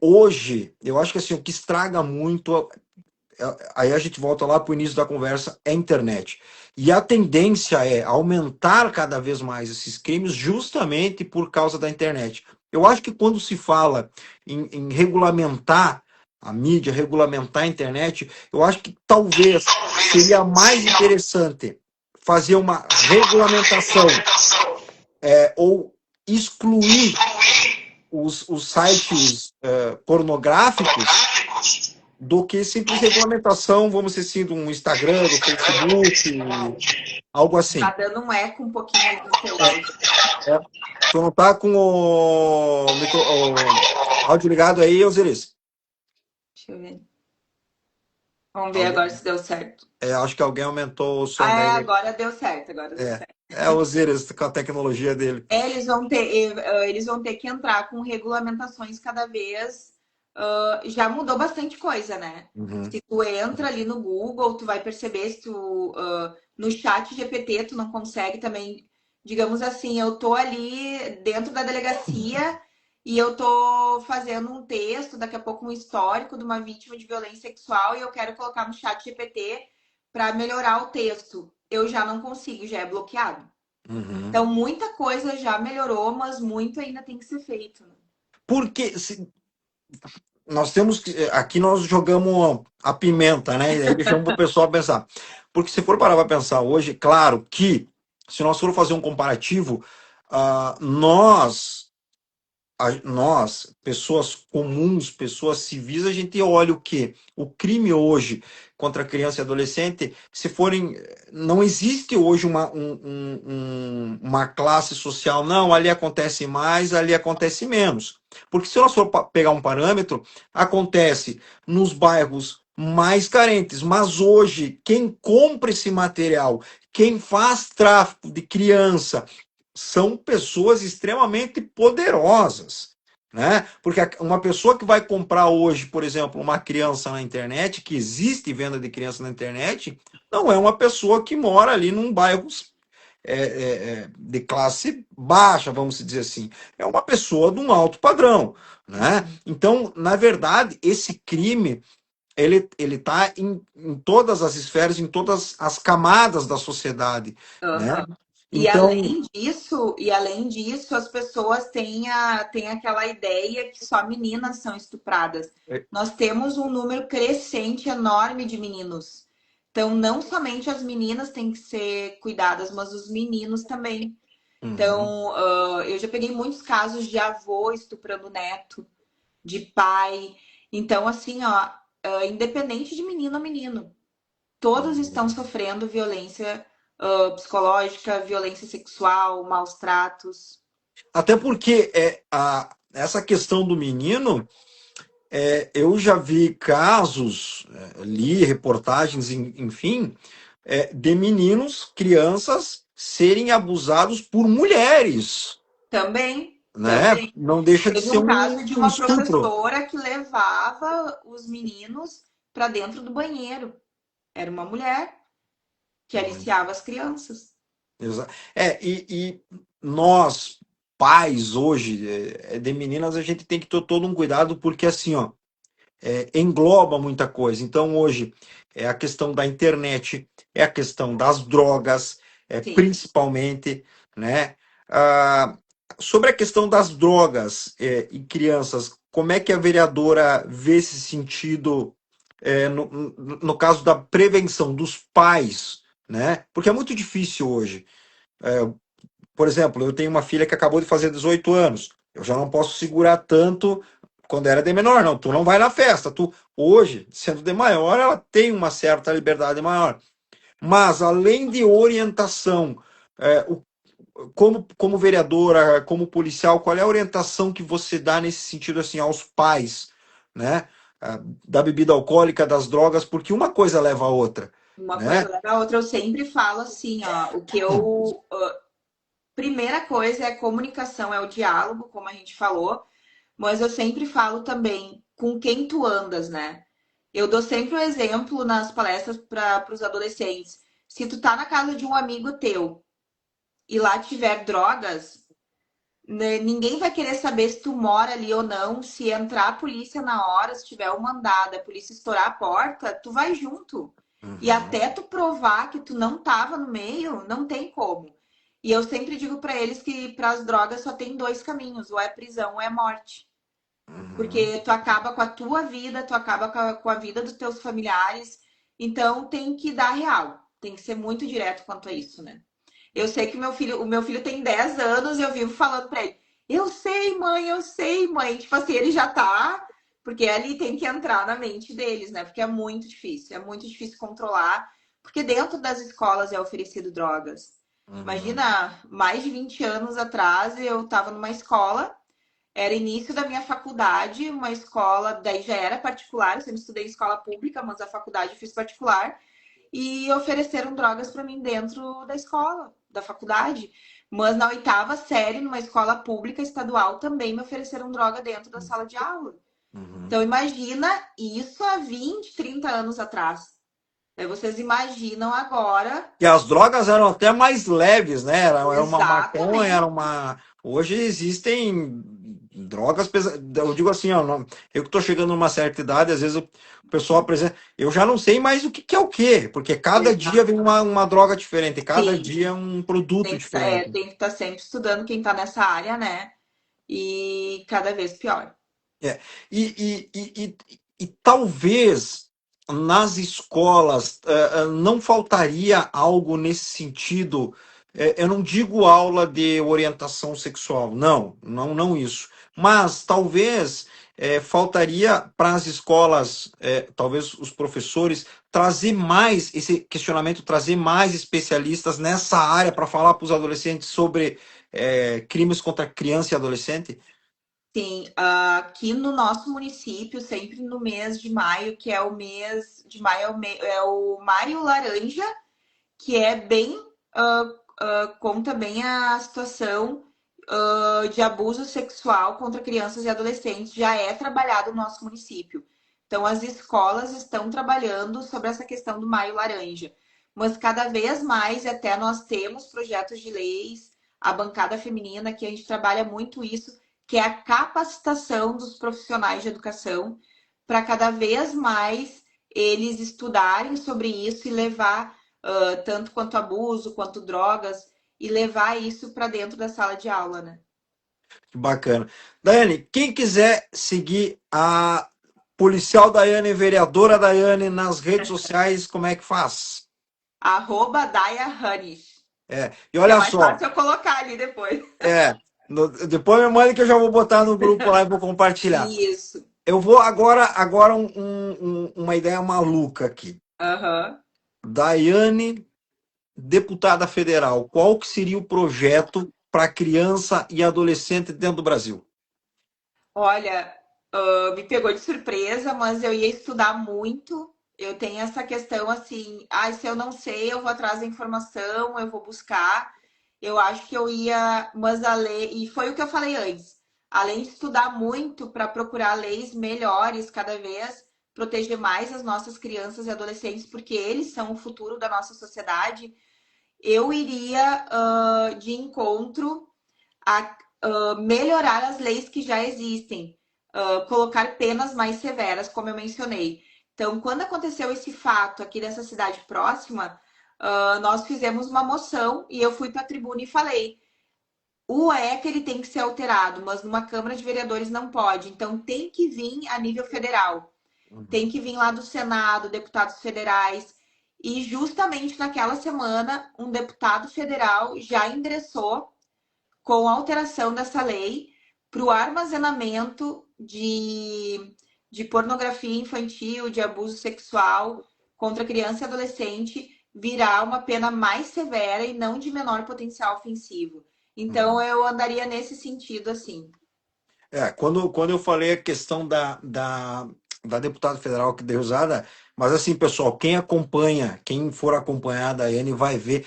hoje, eu acho que assim, o que estraga muito, aí a gente volta lá para o início da conversa, é a internet. E a tendência é aumentar cada vez mais esses crimes justamente por causa da internet. Eu acho que quando se fala em regulamentar a mídia, regulamentar a internet, eu acho que talvez seria mais interessante fazer uma regulamentação ou excluir os sites pornográficos do que simples regulamentação, vamos dizer assim, do Instagram, do Facebook, algo assim. Tá dando um eco um pouquinho aí no teu áudio. Tu não tá com o áudio ligado aí, Osiris? Deixa eu ver. Vamos ver agora se deu certo. Acho que alguém aumentou o som Ah, daí. agora deu certo, agora deu certo. O Osiris com a tecnologia dele. Eles vão ter que entrar com regulamentações cada vez. Já mudou bastante coisa, né? Uhum. Se tu entra ali no Google, tu vai perceber se tu no chat GPT tu não consegue também, digamos assim, eu tô ali dentro da delegacia e eu tô fazendo um texto, daqui a pouco um histórico de uma vítima de violência sexual e eu quero colocar no chat GPT para melhorar o texto. Eu já não consigo, já é bloqueado. Uhum. Então, muita coisa já melhorou, mas muito ainda tem que ser feito. Né? Porque nós temos que. Aqui nós jogamos a pimenta, né? E aí deixamos o pessoal pensar. Porque se for parar para pensar hoje, claro que, se nós for fazer um comparativo, nós, pessoas comuns, pessoas civis, a gente olha o quê? O crime hoje contra criança e adolescente, se forem. Não existe hoje uma classe social, não, ali acontece mais, ali acontece menos. Porque se nós for pegar um parâmetro, acontece nos bairros mais carentes, mas hoje, quem compra esse material, quem faz tráfico de criança, são pessoas extremamente poderosas, né? Porque uma pessoa que vai comprar hoje, por exemplo, uma criança na internet, que existe venda de criança na internet, não é uma pessoa que mora ali num bairro de classe baixa, vamos dizer assim. É uma pessoa de um alto padrão, né? Então, na verdade, esse crime ele está em todas as esferas, em todas as camadas da sociedade, né? Uhum. Então, E além disso, as pessoas têm aquela ideia que só meninas são estupradas. Nós temos um número crescente enorme de meninos. Então, não somente as meninas têm que ser cuidadas, mas os meninos também. Então, eu já peguei muitos casos de avô estuprando neto, de pai. Então, assim, ó, independente de menino a menino, todos estão sofrendo violência psicológica, violência sexual, maus tratos. até porque essa questão do menino, eu já vi casos, li reportagens, enfim, de meninos, crianças serem abusados por mulheres, Também, né? também. Não deixa de Teve ser um caso de um uma estupro. professora que levava os meninos para dentro do banheiro. Era uma mulher que aliciava as crianças. E nós, pais, hoje, de meninas, a gente tem que ter todo um cuidado, porque assim, ó, engloba muita coisa. Então, hoje, é a questão da internet, é a questão das drogas, Sim. principalmente, né? Sobre a questão das drogas em crianças, como é que a vereadora vê esse sentido no caso da prevenção dos pais, né? Porque é muito difícil hoje. Por exemplo, eu tenho uma filha que acabou de fazer 18 anos. Eu já não posso segurar tanto quando era de menor, não. Tu não vai na festa. Tu, hoje, sendo de maior, ela tem uma certa liberdade maior. Mas, além de orientação, como vereadora, como policial, qual é a orientação que você dá nesse sentido assim aos pais, né? Da bebida alcoólica, das drogas, porque uma coisa leva a outra, Uma coisa né? leva a outra. Eu sempre falo assim, ó, o que eu primeira coisa é a comunicação, é o diálogo, como a gente falou, mas eu sempre falo também com quem tu andas, né? Eu dou sempre um exemplo nas palestras para os adolescentes. Se tu tá na casa de um amigo teu e lá tiver drogas, né, ninguém vai querer saber se tu mora ali ou não. Se entrar a polícia na hora, se tiver um mandado, a polícia estourar a porta, tu vai junto. E Uhum, até tu provar que tu não tava no meio, não tem como. E eu sempre digo para eles que para as drogas só tem dois caminhos, ou é prisão ou é morte. uhum, Porque tu acaba com a tua vida, tu acaba com a vida dos teus familiares. Então tem que dar real. Tem que ser muito direto quanto a isso, né? Eu sei que o meu filho tem 10 anos e eu vivo falando para ele: "Eu sei, mãe, eu sei, mãe". Tipo assim, ele já tá, porque ali tem que entrar na mente deles, né? Porque é muito difícil controlar, porque dentro das escolas é oferecido drogas. uhum. Imagina, mais de 20 anos atrás eu estava numa escola, era início da minha faculdade, uma escola, daí já era particular, eu sempre estudei em escola pública, mas a faculdade eu fiz particular, e ofereceram drogas para mim dentro da escola, da faculdade. Mas na oitava série, numa escola pública estadual, também me ofereceram droga dentro da sala de aula. Uhum. Então imagina isso há 20, 30 anos atrás. Aí vocês imaginam agora. E as drogas eram até mais leves, né? Era uma maconha, era Exatamente. uma. Hoje existem drogas pesadas. Eu digo assim, ó, eu que estou chegando numa certa idade, às vezes o pessoal apresenta. Eu já não sei mais o que é o quê, porque cada dia vem uma droga diferente, cada Sim, dia é um produto diferente. tem que estar sempre estudando quem está nessa área, né? E cada vez pior. É. E talvez nas escolas não faltaria algo nesse sentido. Eu não digo aula de orientação sexual, não isso. Mas talvez faltaria para as escolas, talvez os professores, trazer mais esse questionamento, trazer mais especialistas nessa área para falar para os adolescentes sobre crimes contra criança e adolescente. Sim, aqui no nosso município, sempre no mês de maio, que é o mês de maio, é o Maio Laranja, que é bem, conta bem a situação de abuso sexual contra crianças e adolescentes, já é trabalhado no nosso município. Então, as escolas estão trabalhando sobre essa questão do Maio Laranja. Mas cada vez mais, até nós temos projetos de leis, a bancada feminina, que a gente trabalha muito isso, que é a capacitação dos profissionais de educação, para cada vez mais eles estudarem sobre isso e levar tanto quanto abuso, quanto drogas, e levar isso para dentro da sala de aula, né? Que bacana. Daiane, quem quiser seguir a policial Daiane, vereadora Daiane nas redes sociais, como é que faz? @DaiaHanis. E É olha mais só, fácil eu colocar ali depois. depois me manda que eu já vou botar no grupo lá e vou compartilhar. Isso. Eu vou agora uma ideia maluca aqui. Aham. Daiane, deputada federal, qual que seria o projeto para criança e adolescente dentro do Brasil? Olha, me pegou de surpresa, mas eu ia estudar muito. Eu tenho essa questão assim, se eu não sei, eu vou atrás da informação, eu vou buscar. Eu acho que eu ia, mas a lei, e foi o que eu falei antes. Além de estudar muito para procurar leis melhores cada vez, proteger mais as nossas crianças e adolescentes, porque eles são o futuro da nossa sociedade, eu iria de encontro a melhorar as leis que já existem, colocar penas mais severas, como eu mencionei. Então, quando aconteceu esse fato aqui dessa cidade próxima, nós fizemos uma moção e eu fui para a tribuna e falei: o ECA ele tem que ser alterado, mas numa Câmara de Vereadores não pode. Então, tem que vir a nível federal. Tem que vir lá do Senado, deputados federais. E justamente naquela semana, um deputado federal já ingressou com a alteração dessa lei para o armazenamento de pornografia infantil, de abuso sexual contra criança e adolescente virar uma pena mais severa e não de menor potencial ofensivo. Então, eu andaria nesse sentido, assim. Quando eu falei a questão da deputada federal que deu usada, mas assim, pessoal, quem acompanha, quem for acompanhar a Daiane vai ver,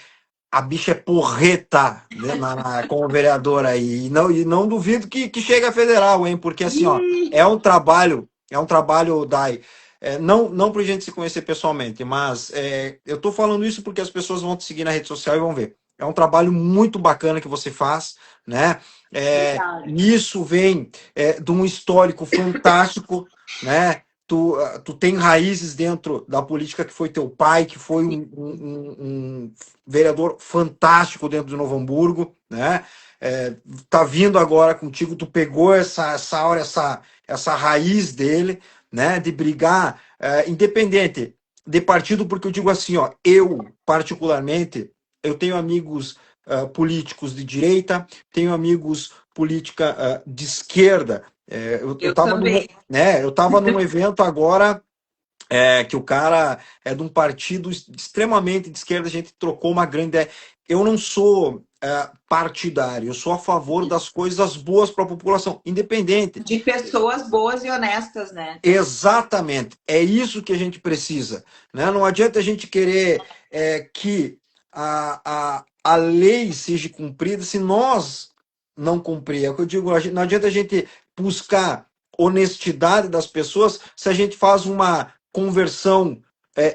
a bicha é porreta, né, como vereadora aí, e não duvido que chegue a federal, hein, porque assim, ó, é um trabalho, Dai, não pra gente se conhecer pessoalmente, mas eu tô falando isso porque as pessoas vão te seguir na rede social e vão ver. É um trabalho muito bacana que você faz, né? Isso vem de um histórico fantástico, né? Tu tem raízes dentro da política que foi teu pai, que foi um vereador fantástico dentro de Novo Hamburgo, né? Tá vindo agora contigo, tu pegou essa raiz dele, né? De brigar, independente de partido, porque eu digo assim, ó, eu particularmente, eu tenho amigos políticos de direita, tenho amigos política de esquerda. Eu tava também. eu tava num evento agora que o cara é de um partido extremamente de esquerda, a gente trocou uma grande ideia. Eu não sou partidário, eu sou a favor das coisas boas para a população, independente. De pessoas boas e honestas, né? Exatamente, é isso que a gente precisa. Né? Não adianta a gente querer que a lei seja cumprida se nós não cumprir. É o que eu digo, não adianta a gente buscar honestidade das pessoas se a gente faz uma conversão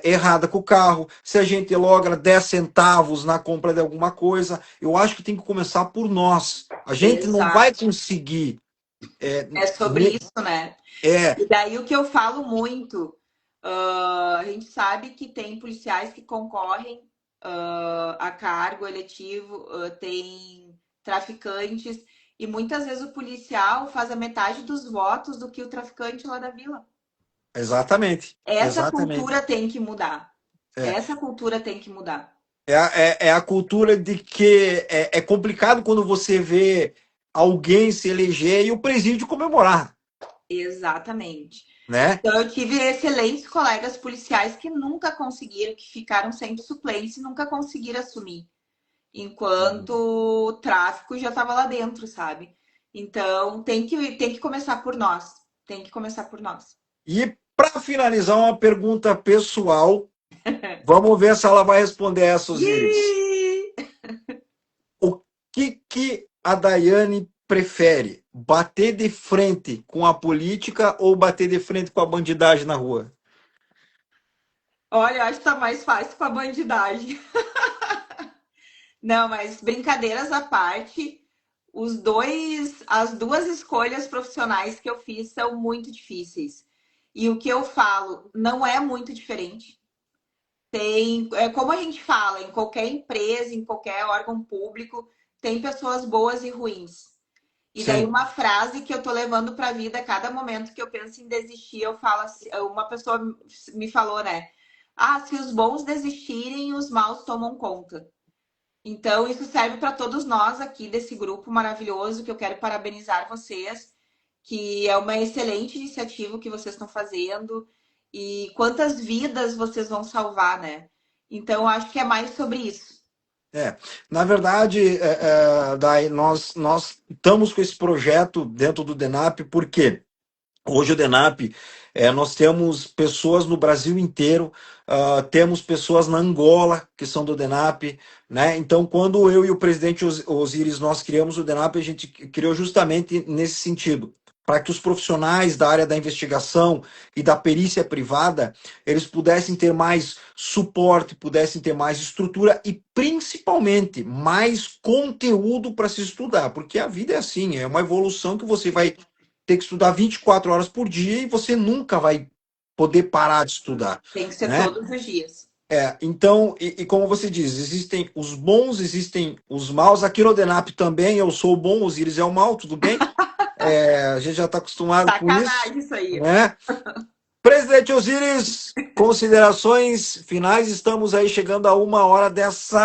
errada com o carro, se a gente logra 10 centavos na compra de alguma coisa. Eu acho que tem que começar por nós. A gente não vai conseguir É sobre isso, né? É, E daí o que eu falo muito, a gente sabe que tem policiais que concorrem a cargo eletivo, tem traficantes, e muitas vezes o policial faz a metade dos votos do que o traficante lá da vila. exatamente, Essa exatamente. cultura tem que mudar. É. Essa cultura tem que mudar. É a cultura de que é complicado quando você vê alguém se eleger e o presídio comemorar, Exatamente. né? Então, eu tive excelentes colegas policiais que nunca conseguiram, que ficaram sempre suplentes e nunca conseguiram assumir, enquanto o tráfico já estava lá dentro, sabe? Então, tem que começar por nós. Tem que começar por nós. E para finalizar, uma pergunta pessoal. Vamos ver se ela vai responder essa, Osiris. Ih! O que a Daiane prefere? Bater de frente com a política ou bater de frente com a bandidagem na rua? Olha, eu acho que tá mais fácil com a bandidagem. Não, mas brincadeiras à parte, as duas escolhas profissionais que eu fiz são muito difíceis. E o que eu falo não é muito diferente. Como a gente fala, em qualquer empresa, em qualquer órgão público, tem pessoas boas e ruins. E daí Sim, uma frase que eu tô levando para a vida, a cada momento que eu penso em desistir, eu falo assim, uma pessoa me falou, né? Ah, se os bons desistirem, os maus tomam conta. Então, isso serve para todos nós aqui desse grupo maravilhoso, que eu quero parabenizar vocês, que é uma excelente iniciativa que vocês estão fazendo e quantas vidas vocês vão salvar, né? Então, acho que é mais sobre isso. é. Na verdade, nós estamos com esse projeto dentro do DENAP, porque hoje o DENAP, nós temos pessoas no Brasil inteiro, temos pessoas na Angola que são do DENAP, né? Então, quando eu e o presidente Osiris nós criamos o DENAP, a gente criou justamente nesse sentido, para que os profissionais da área da investigação e da perícia privada, eles pudessem ter mais suporte, pudessem ter mais estrutura e principalmente mais conteúdo para se estudar, porque a vida é assim, é uma evolução que você vai ter que estudar 24 horas por dia e você nunca vai poder parar de estudar, Tem que ser né? todos os dias. Então, como você diz, existem os bons, existem os maus. Aqui no Denap também, eu sou o bom, os Íris é o mal, tudo bem? A gente já está acostumado com isso, Sacanagem isso aí. né? Presidente Osiris, considerações finais, estamos aí chegando a 1 hora desse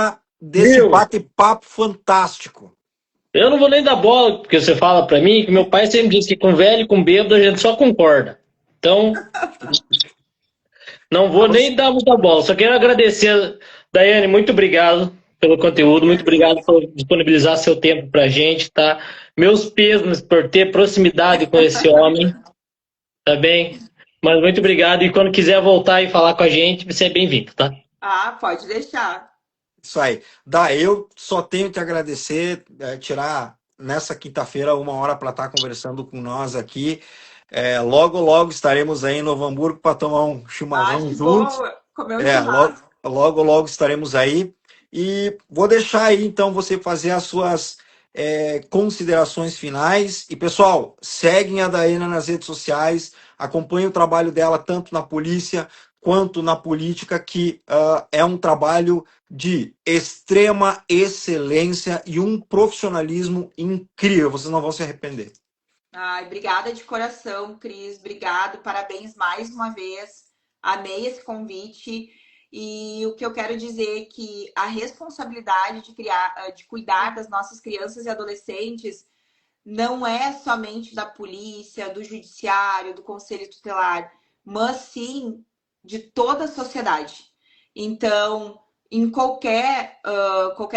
Viu? bate-papo fantástico. Eu não vou nem dar bola, porque você fala pra mim que meu pai sempre disse que com velho e com bêbado a gente só concorda. Então, não vou nem dar muita bola. Só quero agradecer, Daiane, muito obrigado pelo conteúdo, muito obrigado por disponibilizar seu tempo pra gente, tá? Meus pêsames por ter proximidade com esse homem, tá bem? Mas muito obrigado e quando quiser voltar e falar com a gente, você é bem-vindo, tá? Ah, pode deixar. Isso aí. Eu só tenho que agradecer, tirar nessa quinta-feira 1 hora para estar conversando com nós aqui. Logo, logo estaremos aí em Novo Hamburgo para tomar um Acho chimarrão que juntos. vou comer um churrasco. Logo estaremos aí. E vou deixar aí, então, você fazer as suas considerações finais. E, pessoal, seguem a Daena nas redes sociais, acompanhem o trabalho dela tanto na polícia quanto na política, que é um trabalho de extrema excelência e um profissionalismo incrível. Vocês não vão se arrepender. Ai, obrigada de coração, Cris. Obrigado, parabéns mais uma vez. Amei esse convite. E o que eu quero dizer é que a responsabilidade de cuidar das nossas crianças e adolescentes não é somente da polícia, do judiciário, do conselho tutelar, mas sim de toda a sociedade. Então, em qualquer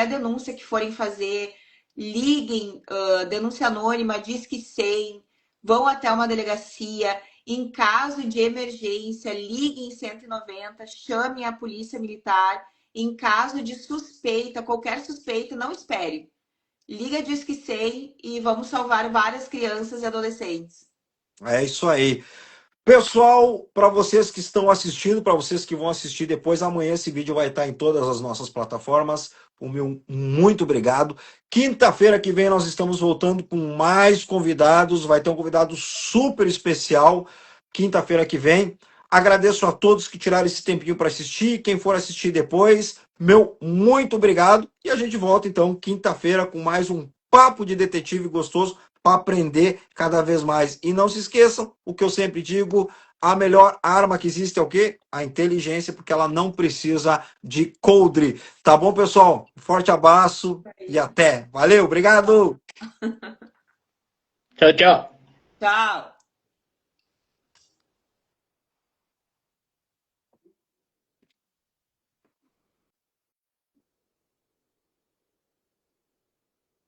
denúncia que forem fazer, liguem, denúncia anônima, Disque 100, vão até uma delegacia. Em caso de emergência, liguem 190, chamem a polícia militar. Em caso de suspeita, qualquer suspeita, não espere. Liga Disque 100 e vamos salvar várias crianças e adolescentes. É isso aí. Pessoal, para vocês que estão assistindo, para vocês que vão assistir depois, amanhã esse vídeo vai estar em todas as nossas plataformas. O meu muito obrigado. Quinta-feira que vem nós estamos voltando com mais convidados. Vai ter um convidado super especial quinta-feira que vem. Agradeço a todos que tiraram esse tempinho para assistir. Quem for assistir depois, meu muito obrigado. E a gente volta então quinta-feira com mais um papo de detetive gostoso para aprender cada vez mais. E não se esqueçam, o que eu sempre digo, a melhor arma que existe é o quê? A inteligência, porque ela não precisa de coldre. Tá bom, pessoal? Forte abraço e até. Valeu, obrigado! Tchau, tchau. Tchau.